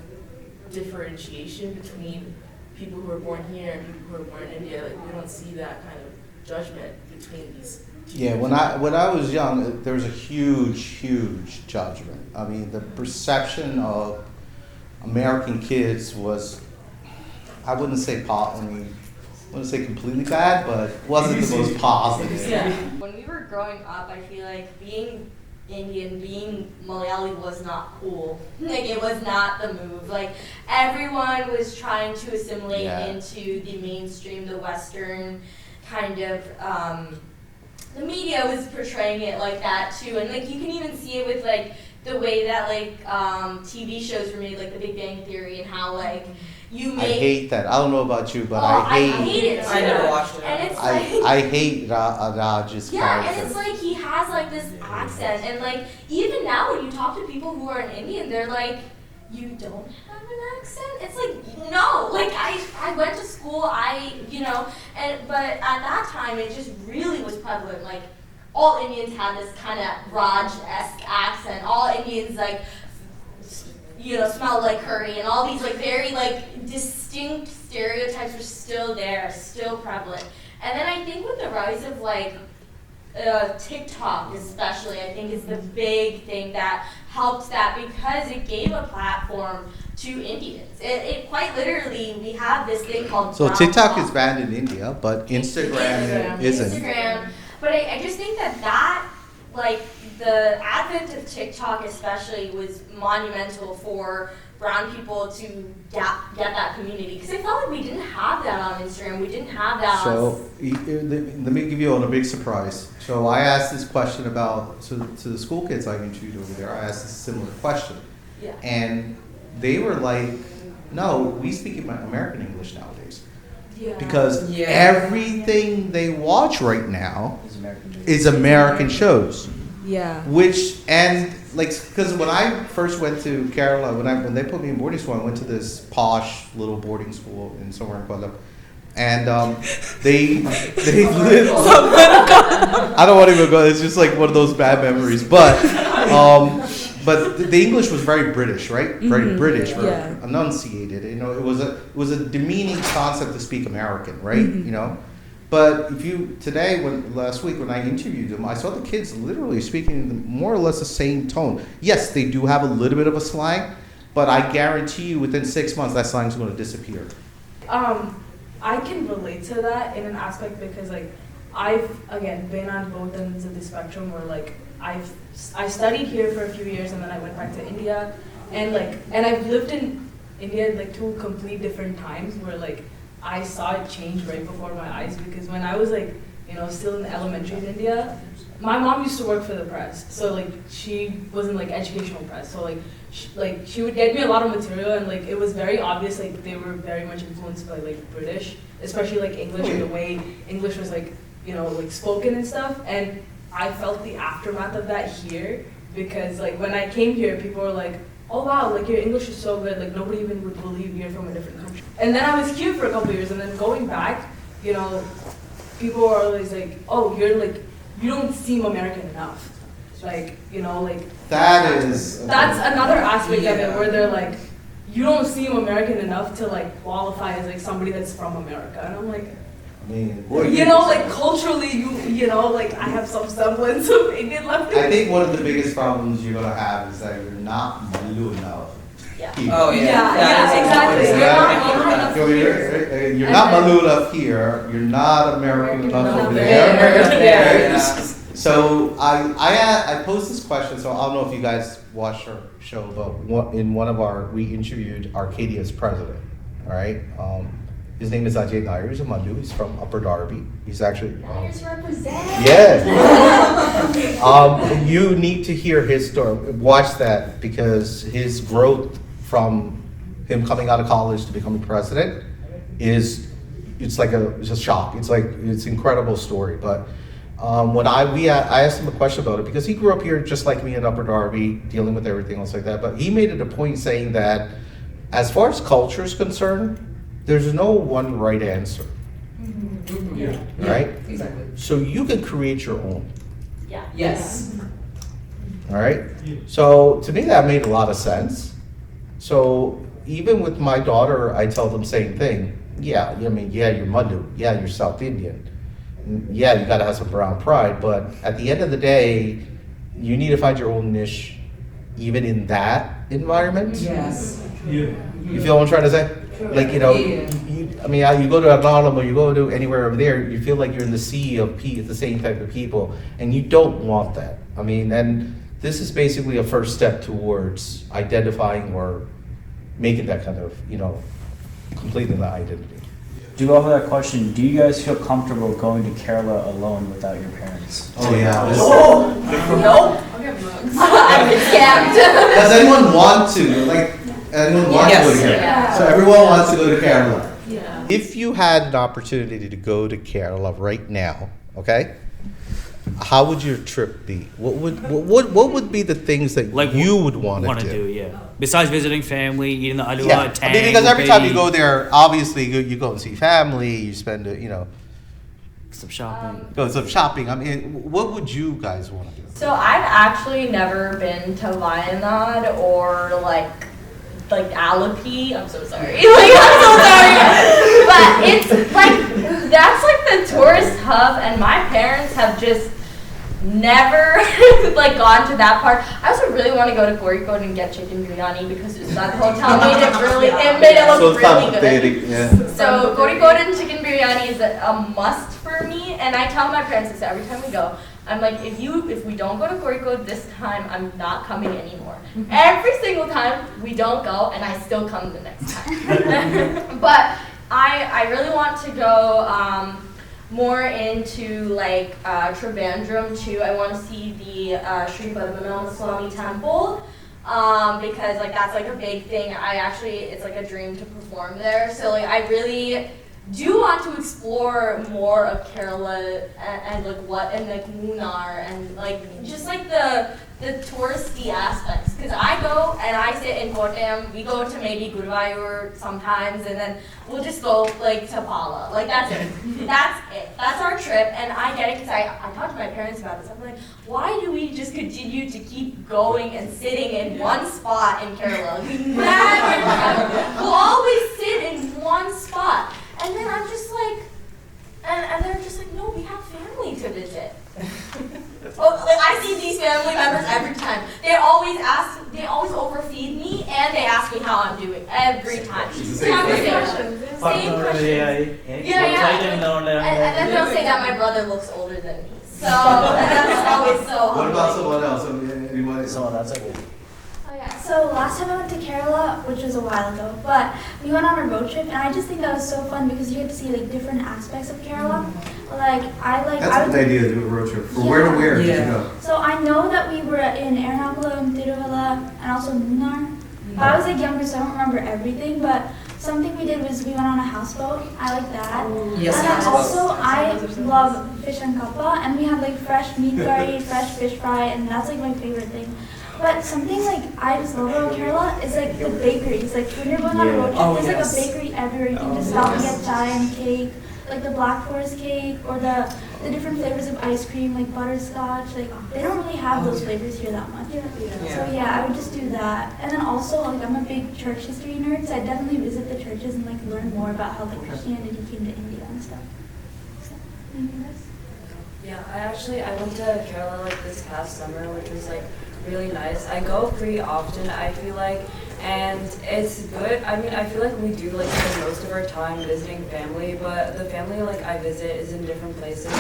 differentiation between people who are born here and people who are born in India. Like, we don't see that kind of judgment between these two. Yeah, when I was young, there was a huge judgment. I mean, the perception of American kids was, I wouldn't say completely bad, but wasn't the most positive. Yeah. When we were growing up, I feel like being Indian, being Malayali was not cool. Like, it was not the move. Like, everyone was trying to assimilate into the mainstream, the Western kind of, the media was portraying it like that too. And like, you can even see it with like the way that like TV shows were made, like The Big Bang Theory, and how like you make. I hate that. I don't know about you, but I hate it too. I never watched it. And it's like, I hate Raj's character. and it's like he has like this accent, and like even now when you talk to people who are Indian, they're like, you don't have an accent? It's like, no, like I went to school, but at that time it just really was prevalent. Like, all Indians had this kind of Raj-esque accent. All Indians like, smelled like curry, and all these like very like distinct stereotypes were still there, still prevalent. And then I think with the rise of like TikTok especially, I think is the big thing that helped that because it gave a platform to Indians. It quite literally, we have this thing called So brown TikTok talk. is banned in India, but Instagram isn't. Instagram. But I just think that like the advent of TikTok especially was monumental for brown people to get that community, because it felt like we didn't have that on Instagram. We didn't have that So let me give you a big surprise. So I asked this question about to the school kids I interviewed over there. I asked a similar question, Yeah. and they were like, "No, we speak American English nowadays." Yeah. Because everything they watch right now is American shows. Yeah. Which, and like, because when I first went to Kerala, when they put me in boarding school, I went to this posh little boarding school in somewhere in Kollam, and they lived. I don't want to even go. It's just like one of those bad memories, but the English was very British, right? Very British, very enunciated. You know, it was a demeaning concept to speak American, right? You know. But last week when I interviewed them, I saw the kids literally speaking more or less the same tone. Yes, they do have a little bit of a slang, but I guarantee you within 6 months that slang is going to disappear. I can relate to that in an aspect because like I've again been on both ends of the spectrum where like I studied here for a few years and then I went back to India and I've lived in India like two complete different times where like I saw it change right before my eyes, because when I was like, you know, still in elementary in India, my mom used to work for the press. So like she was in like educational press. So like she would get me a lot of material, and like it was very obvious like they were very much influenced by like British, especially like English and the way English was like, you know, like spoken and stuff. And I felt the aftermath of that here, because like when I came here, people were like, oh wow, like your English is so good, like nobody even would believe you're from a different country. And then I was here for a couple years, and then going back, you know, people are always like, oh, you don't seem American enough. Like, you know, like that's another aspect of it where they're like, you don't seem American enough to like qualify as like somebody that's from America. And I'm like, you know, like culturally, you know, like I have some semblance of Indian left in me. I think one of the biggest problems you're going to have is that you're not blue enough. Yeah. Oh, Yeah, exactly. You're not Malu enough here. You're not American enough over there. So I posed this question. So I don't know if you guys watched our show, but we interviewed Arcadia's president. All right. His name is Ajay Nair. He's a Malu. He's from Upper Darby. He's actually. Yeah. You need to hear his story. Watch that, because his growth from him coming out of college to becoming president it's a shock. It's an incredible story. But when I asked him a question about it, because he grew up here just like me in Upper Darby, dealing with everything else like that. But he made it a point saying that as far as culture is concerned, there's no one right answer. Yeah. Right? Exactly. So you can create your own. Yeah. Yes. All right? So to me that made a lot of sense. So even with my daughter, I tell them same thing. Yeah, I mean, yeah, you're Malu. Yeah, you're South Indian. Yeah, you gotta have some brown pride, but at the end of the day, you need to find your own niche even in that environment. Yes. Yeah. You feel what I'm trying to say? Like, you know, you go to Adnam or you go to anywhere over there, you feel like you're in the sea of the same type of people, and you don't want that. I mean, and this is basically a first step towards identifying or making that kind of, you know, completing that identity. To go over that question, do you guys feel comfortable going to Kerala alone without your parents? Oh yeah. Nope. I've been scammed. Does anyone want to? Anyone wants to go to Kerala? Yeah. So everyone wants to go to Kerala. Yeah. If you had an opportunity to go to Kerala right now, okay, how would your trip be? What would be the things that you would want to do? Yeah. Besides visiting family, eating the alua, Yeah, tang, I mean, because every time you ubi, go there, obviously you go and see family, you spend some shopping. Go some shopping. I mean, what would you guys want to do? So I've actually never been to Wayanad or like Alapi. I'm so sorry. I'm so sorry. But it's like that's like the tourist hub, and my parents have just never like gone to that part. I also really want to go to Kozhikode and get chicken biryani because that hotel made it look really good. Yeah. So Kozhikode and chicken biryani is a must for me, and I tell my parents this every time we go. I'm like, if we don't go to Kozhikode this time, I'm not coming anymore. Every single time we don't go, and I still come the next time. But I really want to go more into like Trivandrum too. I want to see the Sri Padmanabha Swami temple because like that's like a big thing. It's like a dream to perform there. So like I really do want to explore more of Kerala and like what and like Munnar and like just like the touristy aspects, because I go and I sit in Kottayam, we go to maybe Guruvayur sometimes, and then we'll just go like to Pala. Like that's it. That's our trip, and I get it because I talked to my parents about this. I'm like, why do we just continue to keep going and sitting in one spot in Kerala? We never we'll always sit in one spot. And then I'm just like, and they're just like, no, we have family to visit. Like I see these family members every time. They always overfeed me, and they ask me how I'm doing every time. Same question. Yeah. And then they'll say that my brother looks older than me. So that's always so. What about someone else? Anybody? Someone else? Oh yeah, so last time I went to Kerala, which was a while ago, but we went on a road trip, and I just think that was so fun because you get to see like different aspects of Kerala. That's a good idea to do a road trip. From where to where did you go? So I know that we were in Ernakulam, Tiruvalla, and also Munnar. But I was like younger, so I don't remember everything, but something we did was we went on a houseboat. I like that. Yes, and then also I love fish and kappa, and we had like fresh meat curry, fresh fish fry, and that's like my favorite thing. But something like I just love about Kerala is like the bakeries. Like when you're going on a road trip, there's like a bakery everywhere. You can just stop and get chai and cake, like the Black Forest cake or the different flavors of ice cream, like butterscotch. Like they don't really have those flavors here that much. So yeah, I would just do that. And then also like I'm a big church history nerd, so I definitely visit the churches and like learn more about how like Christianity came to India and stuff. So, Yeah, I went to Kerala like this past summer, which was like really nice. I go pretty often, I feel like, and it's good. I mean, I feel like we do like spend most of our time visiting family, but the family like I visit is in different places.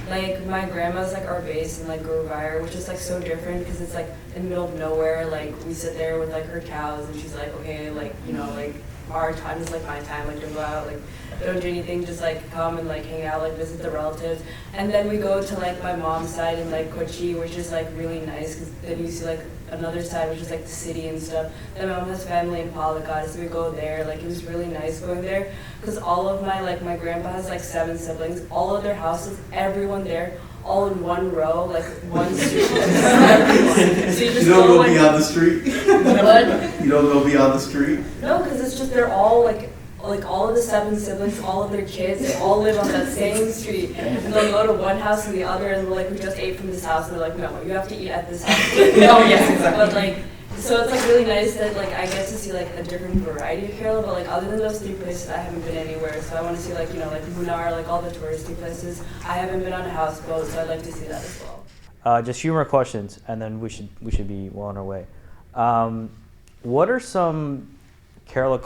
Like my grandma's like our base in like Guruvayur, which is like so different because it's like in the middle of nowhere. Like we sit there with like her cows, and she's like, okay, like you know, like our time is like my time, like to go out, like don't do anything, just like come and like hang out, like visit the relatives. And then we go to like my mom's side in like Kochi, which is like really nice because then you see like another side, which is like the city and stuff. Then my mom has family in Palakkad, so we go there. Like it was really nice going there because all of my grandpa has like 7 siblings, all of their houses, everyone there, all in one row, like one street. So you just don't go like, beyond the street? What? You don't go beyond the street? No, because it's just they're all like all of the 7 siblings, all of their kids, they all live on that same street. And they'll go to one house and the other, and like, we just ate from this house, and they're like, no, you have to eat at this house. Oh, yes, exactly. But like, so it's like really nice that like I get to see like a different variety of Kerala, but like other than those 3 places, I haven't been anywhere. So I want to see like, you know, like Munnar, like all the touristy places. I haven't been on a houseboat, so I'd like to see that as well. Just few more questions, and then we should be well on our way. What are some Kerala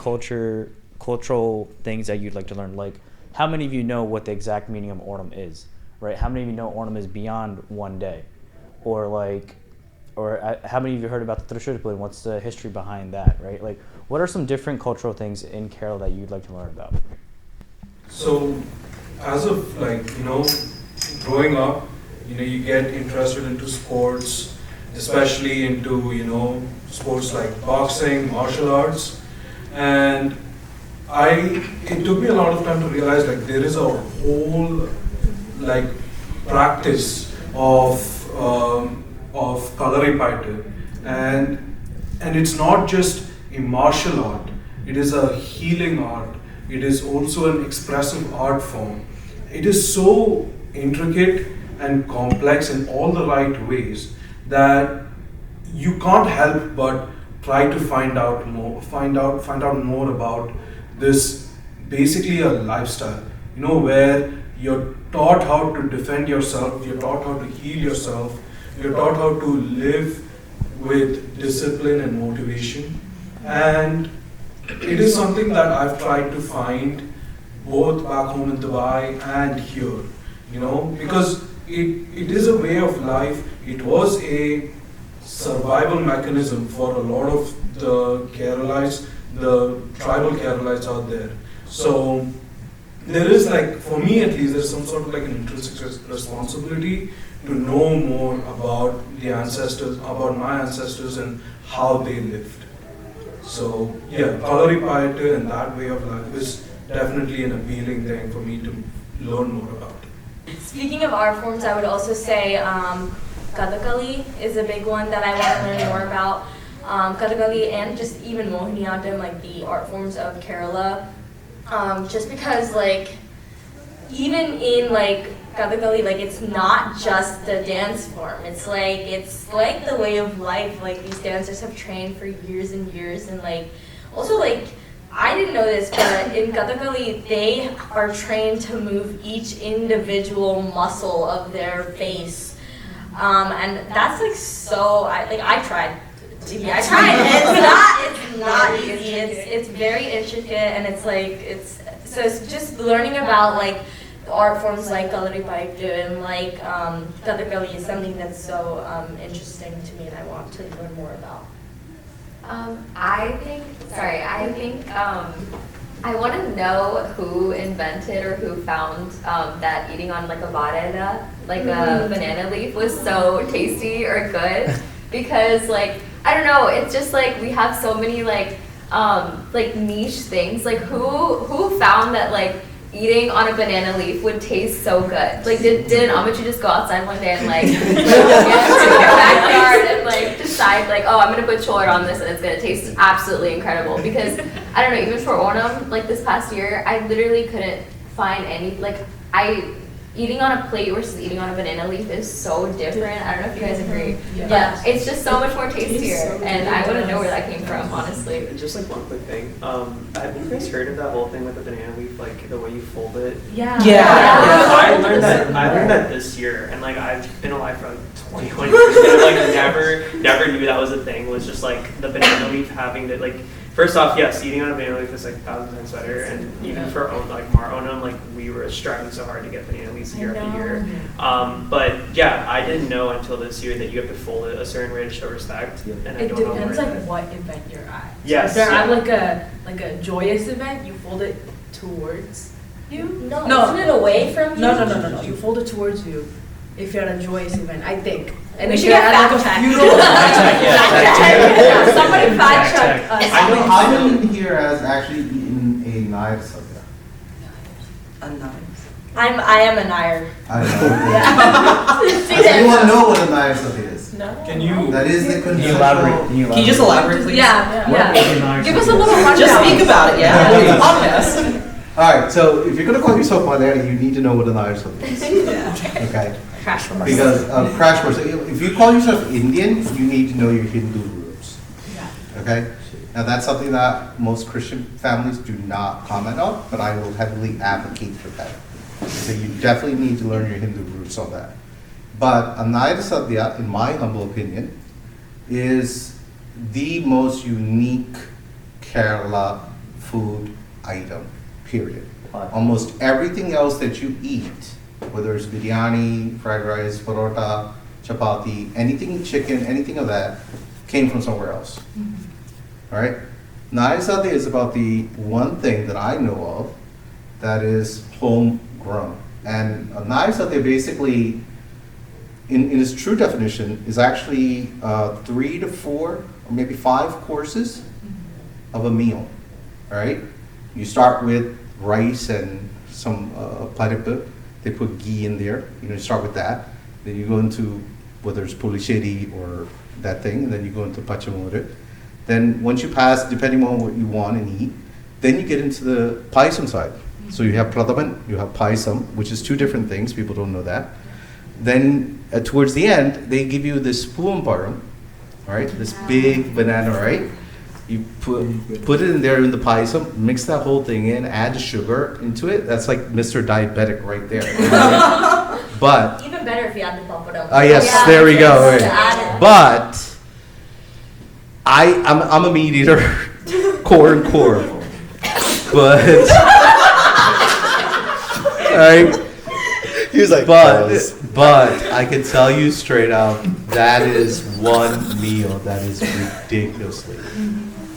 cultural things that you'd like to learn? Like, how many of you know what the exact meaning of Onam is, right? How many of you know Onam is beyond one day? Or how many of you heard about the Thrissur and what's the history behind that, right? Like, what are some different cultural things in Kerala that you'd like to learn about? So, as of like, you know, growing up, you know, you get interested into sports, especially into, you know, sports like boxing, martial arts, and it took me a lot of time to realize like there is a whole like practice of Kalaripaite, and it's not just a martial art, it is a healing art, it is also an expressive art form. It is so intricate and complex in all the right ways that you can't help but try to find out more about this, basically a lifestyle, you know, where You're taught how to defend yourself, you're taught how to heal yourself, you're taught how to live with discipline and motivation. And it is something that I've tried to find both back home in Dubai and here, because it is a way of life. It was a survival mechanism for a lot of the Keralites, the tribal Keralites out there. So there is, like, for me at least, there's some sort of like an intrinsic responsibility to know more about the ancestors, about my ancestors and how they lived. So yeah, Kalari Payattu and that way of life is definitely an appealing thing for me to learn more about. Speaking of art forms, I would also say Kathakali is a big one that I want to learn more about. Kathakali and just even Mohiniyattam, like the art forms of Kerala. Just because, like, even in like Kathakali, like, it's not just the dance form. It's like the way of life. Like, these dancers have trained for years and years, and like also, like, I didn't know this, but in Kathakali they are trained to move each individual muscle of their face, and that's like so. I tried. It's not easy. It's very intricate, and it's just learning about like the art forms like Kalari Payattu and like Kathakali is something that's so interesting to me, and I want to learn more about. I think I want to know who invented or who found that eating on like a varela, like a banana leaf, was so tasty or good, because like, I don't know, it's just like we have so many like niche things. Like who found that like eating on a banana leaf would taste so good? Like did Amachi just go outside one day and like get into their backyard and like decide like, oh, I'm gonna put chor on this and it's gonna taste absolutely incredible? Because I don't know, even for Onam, like this past year, I literally couldn't find any, like, eating on a plate versus eating on a banana leaf is so different. I don't know if you guys agree. Yeah. But it's just so much more tastier, and I want to know where that came from, honestly. Just like one quick thing. Have you guys heard of that whole thing with the banana leaf, like the way you fold it? Yeah. I learned that this year, and like I've been alive for like 20 years, and like never knew that was a thing. Was just like the banana leaf having to like. First off, yes, eating on a banana leaf is like 1,000 times better, and even for MAR Onam, like we were striving so hard to get banana leaves year after year. But yeah, I didn't know until this year that you have to fold it a certain way to show respect. And it depends like what event you're at. Yes. So if you're at like a joyous event, you fold it towards you. No, isn't it away from you? No. You fold it towards you if you're at a joyous event, I think. And we if should you're get at like a fact funeral, check. Somebody fact check us. I know here has actually eaten a Nair sadhya. A Nair? I am a Nair. I know. Does anyone know what a Nair sadhya is? No. Can you? That is the Can you elaborate? Can you just elaborate, please? Yeah. Give us a little rundown. Just speak about it, yeah. It's a podcast. All right, so if you're going to call yourself Malayalee, you need to know what an Nair sadhya is. Okay. Crash course. Because crash course. If you call yourself Indian, you need to know your Hindu roots. Okay. Now that's something that most Christian families do not comment on, but I will heavily advocate for that. So you definitely need to learn your Hindu roots on that. But a Nair sadhya, in my humble opinion, is the most unique Kerala food item, period. Almost everything else that you eat, whether it's biryani, fried rice, parota, chapati, anything chicken, anything of that, came from somewhere else. All right? Nair sadhya is about the one thing that I know of that is homegrown. And a Nair sadhya basically, in its true definition, is actually 3 to 4 or maybe 5 courses of a meal. All right? You start with rice and some paripu. They put ghee in there. You start with that. Then you go into whether it's pulisheri or that thing. And then you go into pachamore. Then once you pass, depending on what you want and eat, then you get into the paisam side. So you have pradaman, you have paisam, which is 2 different things. People don't know that. Then towards the end, they give you this puam param, right? This big banana, right? You put it in there in the payasam, mix that whole thing in, add the sugar into it. That's like Mr. Diabetic right there. But Even better if you add the papadum. yes, there we go. Right. But I'm a meat eater, core. But right. He was like, but I can tell you straight out, that is one meal that is ridiculously.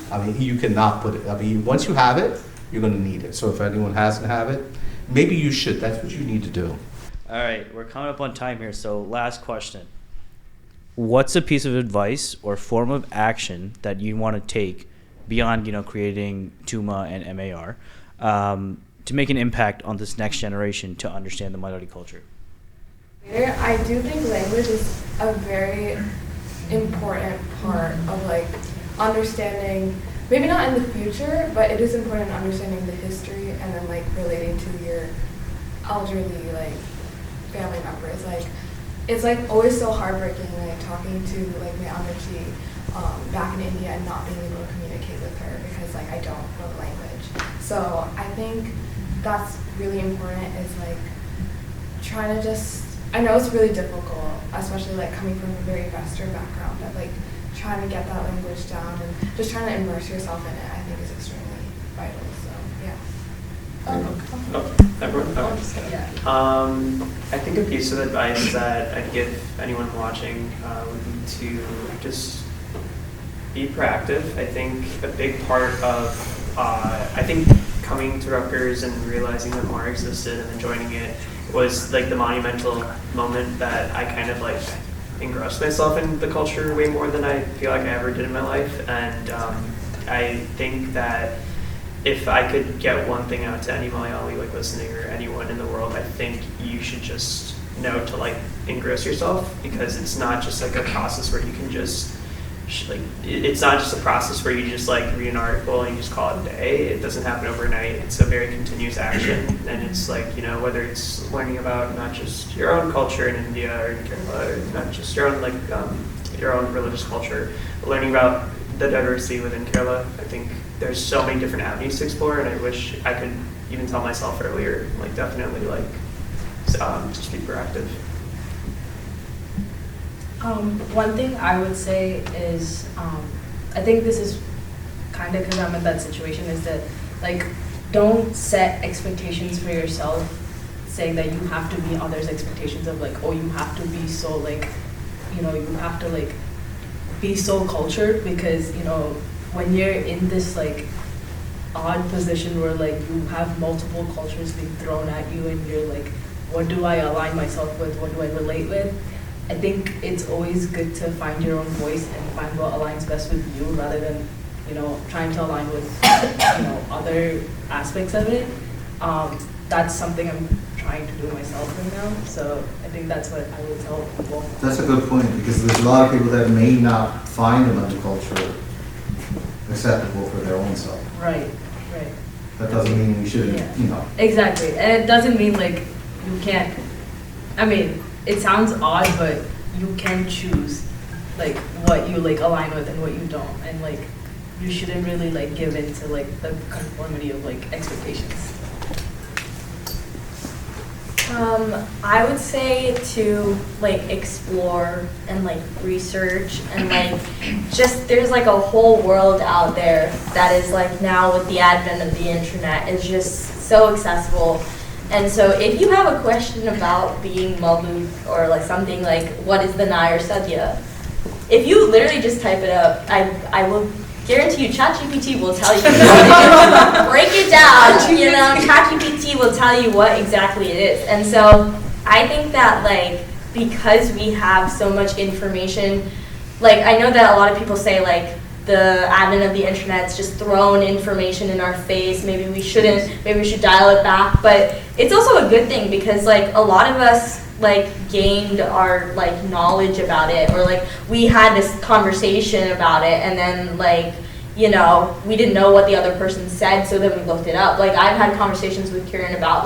I mean, you cannot put it. I mean, once you have it, you're gonna need it. So if anyone hasn't have it, maybe you should. That's what you need to do. All right, we're coming up on time here, so last question. What's a piece of advice or form of action that you want to take beyond, creating TUMA and MAR, to make an impact on this next generation to understand the Malayalee culture? I do think language is a very important part of understanding, maybe not in the future, but it is important understanding the history and then relating to your elderly family members. It's always so heartbreaking talking to my auntie back in India and not being able to communicate with her because I don't know the language. So I think that's really important is trying to just, I know it's really difficult, especially coming from a very Western background, but trying to get that language down and just trying to immerse yourself in it, I think is extremely vital. So yeah. I think a piece of advice that I'd give anyone watching would be to just be proactive. I think a big part of, I think coming to Rutgers and realizing that MAR existed and then joining it was the monumental moment that I kind of engrossed myself in the culture way more than I feel like I ever did in my life. And I think that if I could get one thing out to any Malayali listening or anyone in the world, I think you should just know to engross yourself, because it's not just a process where you can just it's not just a process where you just read an article and you just call it a day. It doesn't happen overnight. It's a very continuous action, and it's whether it's learning about not just your own culture in India or in Kerala, or not just your own your own religious culture, but learning about the diversity within Kerala. I think there's so many different avenues to explore, and I wish I could even tell myself earlier, definitely just be proactive. One thing I would say is, I think this is kind of because I'm in that situation, is that don't set expectations for yourself, saying that you have to meet others' expectations of you have to be so you have to be so cultured, because when you're in this odd position where you have multiple cultures being thrown at you and you're what do I align myself with, what do I relate with? I think it's always good to find your own voice and find what aligns best with you, rather than trying to align with other aspects of it. That's something I'm trying to do myself right now, so I think that's what I would tell people. That's a good point, because there's a lot of people that may not find another culture acceptable for their own self. Right. That doesn't mean we shouldn't, Exactly, and it doesn't mean you can't. I mean, it sounds odd, but you can choose what you align with and what you don't, and you shouldn't really give in to the conformity of expectations. I would say to explore and research and just there's a whole world out there that is now with the advent of the internet is just so accessible. And so if you have a question about being Malu or something what is the Nair Sadhya, if you literally just type it up, I will guarantee you ChatGPT will tell you. Break it down, ChatGPT will tell you what exactly it is. And so I think that because we have so much information, I know that a lot of people say the advent of the internet's just thrown information in our face. Maybe we shouldn't. Maybe we should dial it back. But it's also a good thing, because a lot of us gained our knowledge about it, or we had this conversation about it, and then we didn't know what the other person said, so then we looked it up. I've had conversations with Kieran about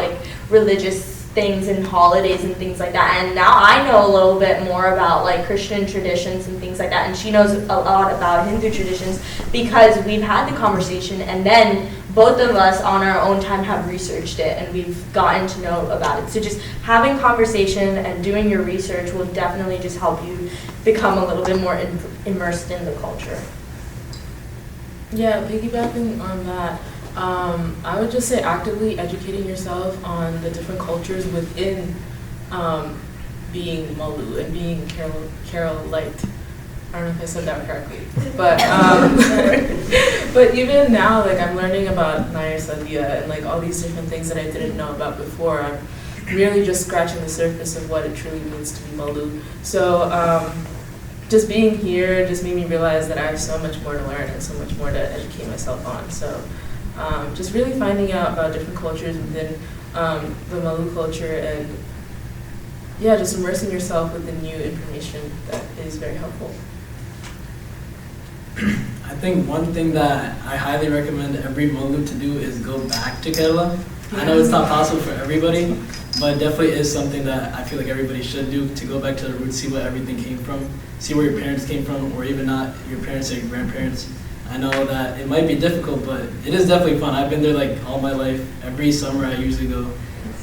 religious things and holidays and things like that. And now I know a little bit more about like Christian traditions and things like that, and she knows a lot about Hindu traditions because we've had the conversation, and then both of us on our own time have researched it and we've gotten to know about it. So just having conversation and doing your research will definitely just help you become a little bit more immersed in the culture. Yeah, piggybacking on that, I would just say actively educating yourself on the different cultures within being Malu and being Carolite. I don't know if I said that correctly, but but even now, like I'm learning about Nair Sadhya and like all these different things that I didn't know about before. I'm really just scratching the surface of what it truly means to be Malu. So just being here just made me realize that I have so much more to learn and so much more to educate myself on. So just really finding out about different cultures within the Malu culture, and yeah, just immersing yourself with the new information that is very helpful. I think one thing that I highly recommend every Malu to do is go back to Kerala. I know it's not possible for everybody, but it definitely is something that I feel like everybody should do, to go back to the roots, see where everything came from, see where your parents came from, or even not your parents or your grandparents. I know that it might be difficult, but it is definitely fun. I've been there like all my life. Every summer I usually go.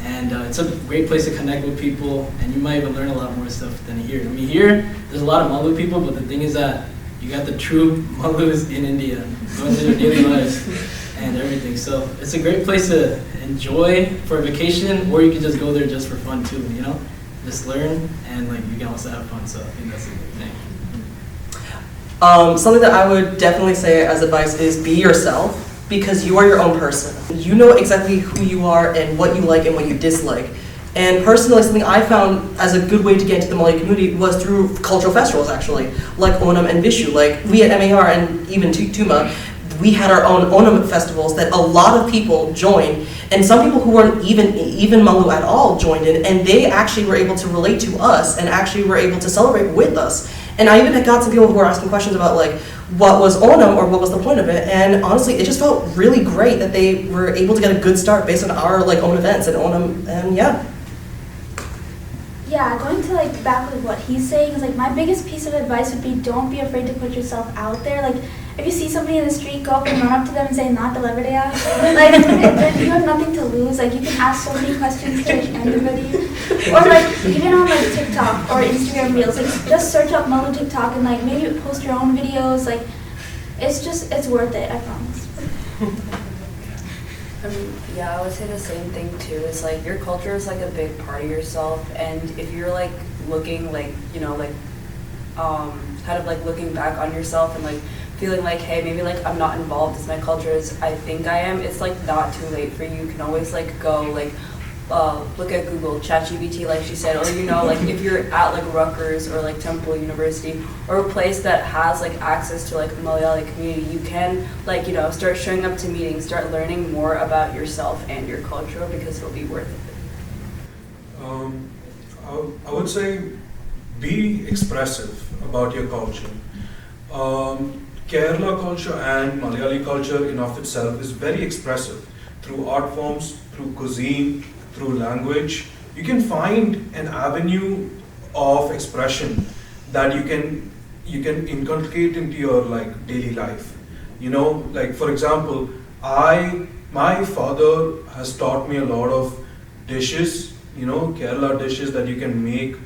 And it's a great place to connect with people, and you might even learn a lot more stuff than here. I mean, here, there's a lot of Malu people, but the thing is that you got the true Malus in India, going through their daily lives and everything. So it's a great place to enjoy for a vacation, or you can just go there just for fun too, you know? Just learn, and like you can also have fun, so I think that's a good thing. Something that I would definitely say as advice is be yourself, because you are your own person. You know exactly who you are and what you like and what you dislike. And personally, something I found as a good way to get into the Malayalee community was through cultural festivals, actually, like Onam and Vishu. Like we at MAR and even TUMA, we had our own Onam festivals that a lot of people joined, and some people who weren't even Malu at all joined in, and they actually were able to relate to us and actually were able to celebrate with us. And I even had got some people who were asking questions about like, what was Onam or what was the point of it, and honestly, it just felt really great that they were able to get a good start based on our like own events and Onam, and yeah. Yeah, going to like back with what he's saying is like my biggest piece of advice would be don't be afraid to put yourself out there. Like if you see somebody in the street, go up and run up to them and say "Not delivered yet." Like you have nothing to lose. Like you can ask so many questions to anybody. Or like even on like TikTok or Instagram Reels, like just search up Malu TikTok and like maybe post your own videos. Like it's worth it. I promise. Yeah, I would say the same thing too. It's like your culture is like a big part of yourself, and if you're like looking like, you know, like kind of like looking back on yourself and like feeling like, hey, maybe like I'm not involved as my culture as I think I am, it's like not too late for you. You can always like go like look at Google, ChatGPT, like she said, or you know, like if you're at like Rutgers or like Temple University or a place that has like access to like a Malayalee community, you can like, you know, start showing up to meetings, start learning more about yourself and your culture, because it'll be worth it. I would say be expressive about your culture. Kerala culture and Malayali culture in of itself is very expressive through art forms, through cuisine, through language. You can find an avenue of expression that you can inculcate into your like daily life. You know, like for example, my father has taught me a lot of dishes, you know, Kerala dishes that you can make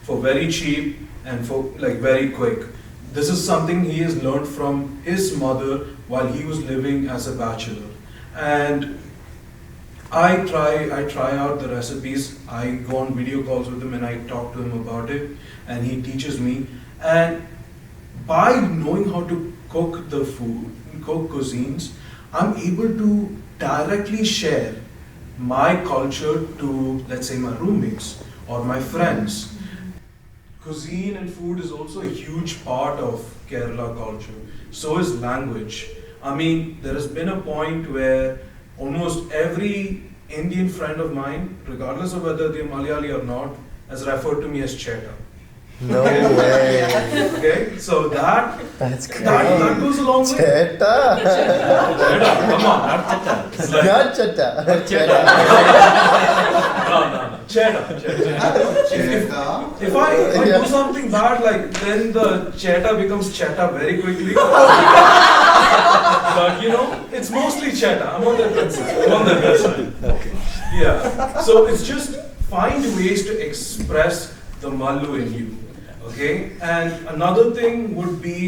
for very cheap and for like very quick. This is something he has learned from his mother while he was living as a bachelor. And I try out the recipes. I go on video calls with him and I talk to him about it, and he teaches me. And by knowing how to cook the food, cook cuisines, I'm able to directly share my culture to, let's say, my roommates or my friends. Cuisine and food is also a huge part of Kerala culture. So is language. I mean, there has been a point where almost every Indian friend of mine, regardless of whether they're Malayali or not, has referred to me as Cheta. No way. Okay, so that's great. That goes along with Cheta. Cheta, come on, not Cheta. Not Cheta. No. Cheddar. If I do something bad, like then the cheddar becomes cheddar very quickly. But you know, it's mostly cheddar. I'm on that good side. Okay. Yeah. So it's just find ways to express the Mallu in you. Okay. And another thing would be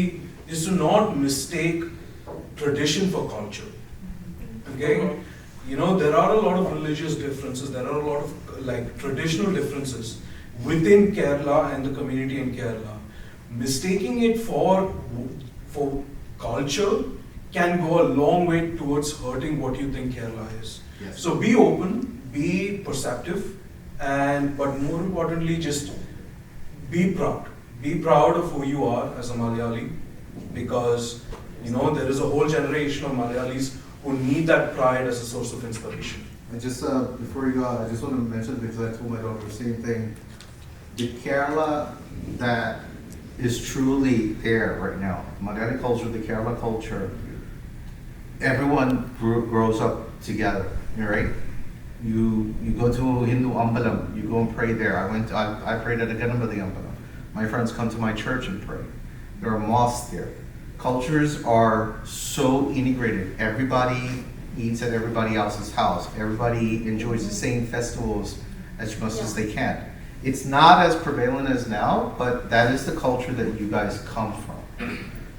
is to not mistake tradition for culture. Okay. You know, there are a lot of religious differences. There are a lot of like traditional differences within Kerala and the community in Kerala. Mistaking it for culture can go a long way towards hurting what you think Kerala is. Yes. So be open, be perceptive, but more importantly, just be proud. Be proud of who you are as a Malayali, because you know there is a whole generation of Malayalis who need that pride as a source of inspiration. I just, before you go out, I just want to mention, because I told my daughter the same thing, the Kerala that is truly there right now, Malayali culture, the Kerala culture, everyone grows up together, right? You go to Hindu ambalam, you go and pray there. I prayed at a Ganapati ambalam. My friends come to my church and pray. There are mosques there. Cultures are so integrated. Everybody eats at everybody else's house. Everybody enjoys the same festivals as much as they can. It's not as prevalent as now, but that is the culture that you guys come from.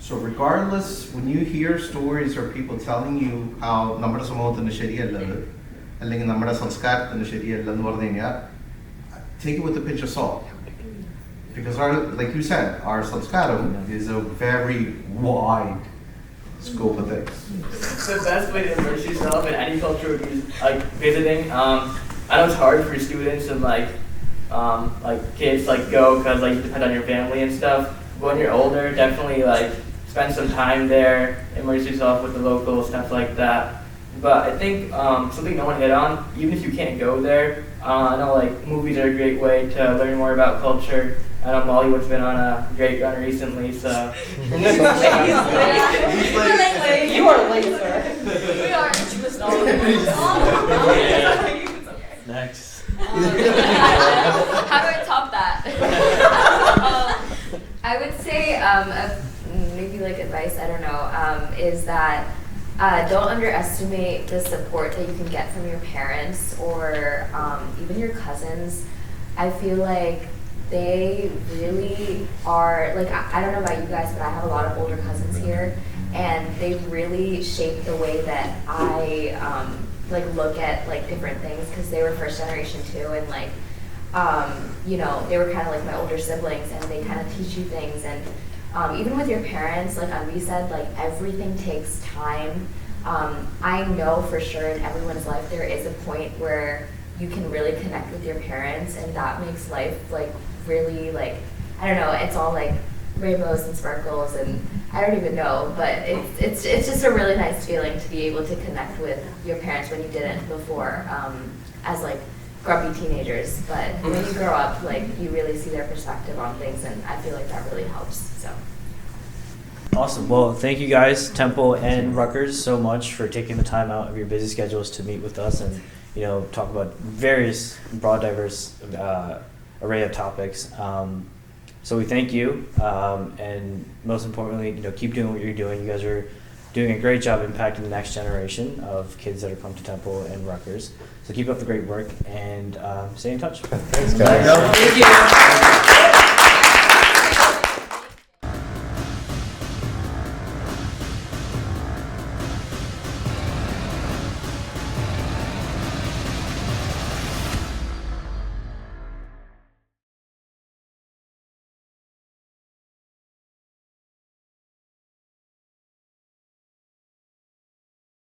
So regardless, when you hear stories or people telling you how നമ്മുടെ സമൂഹത്തിന് ശരിയല്ലത് അല്ലെങ്കിൽ നമ്മുടെ സംസ്കാരത്തിന് ശരിയല്ലെന്ന് പറഞ്ഞു കഴിഞ്ഞാൽ, take it with a pinch of salt. Because like you said, our sanskaram is a very wide scope of things. The best way to immerse yourself in any culture would be like visiting. I know it's hard for students and like kids go because like you depend on your family and stuff. But when you're older, definitely like spend some time there, immerse yourself with the locals, stuff like that. But I think something no one hit on, even if you can't go there, I know like movies are a great way to learn more about culture. I know Bollywood's been on a great run recently, so. You are late, sir. We are just all Next. How do I top that? I would say maybe like advice, I don't know, is that don't underestimate the support that you can get from your parents or even your cousins. I feel like they really are, like, I don't know about you guys, but I have a lot of older cousins here, and they really shaped the way that I look at like different things, because they were first generation too, and like you know, they were kind of like my older siblings, and they kind of teach you things. And even with your parents, like Anvi said, like everything takes time. I know for sure in everyone's life there is a point where you can really connect with your parents, and that makes life like really, like, I don't know, it's all like rainbows and sparkles, and I don't even know, but it's just a really nice feeling to be able to connect with your parents when you didn't before, as like grumpy teenagers. But when you grow up, like, you really see their perspective on things, and I feel like that really helps. So Awesome. Well, thank you guys, Temple and Rutgers, so much for taking the time out of your busy schedules to meet with us and, you know, talk about various broad, diverse array of topics. So we thank you, and most importantly, you know, keep doing what you're doing. You guys are doing a great job impacting the next generation of kids that are come to Temple and Rutgers. So keep up the great work and stay in touch. Thanks, guys. Thank you.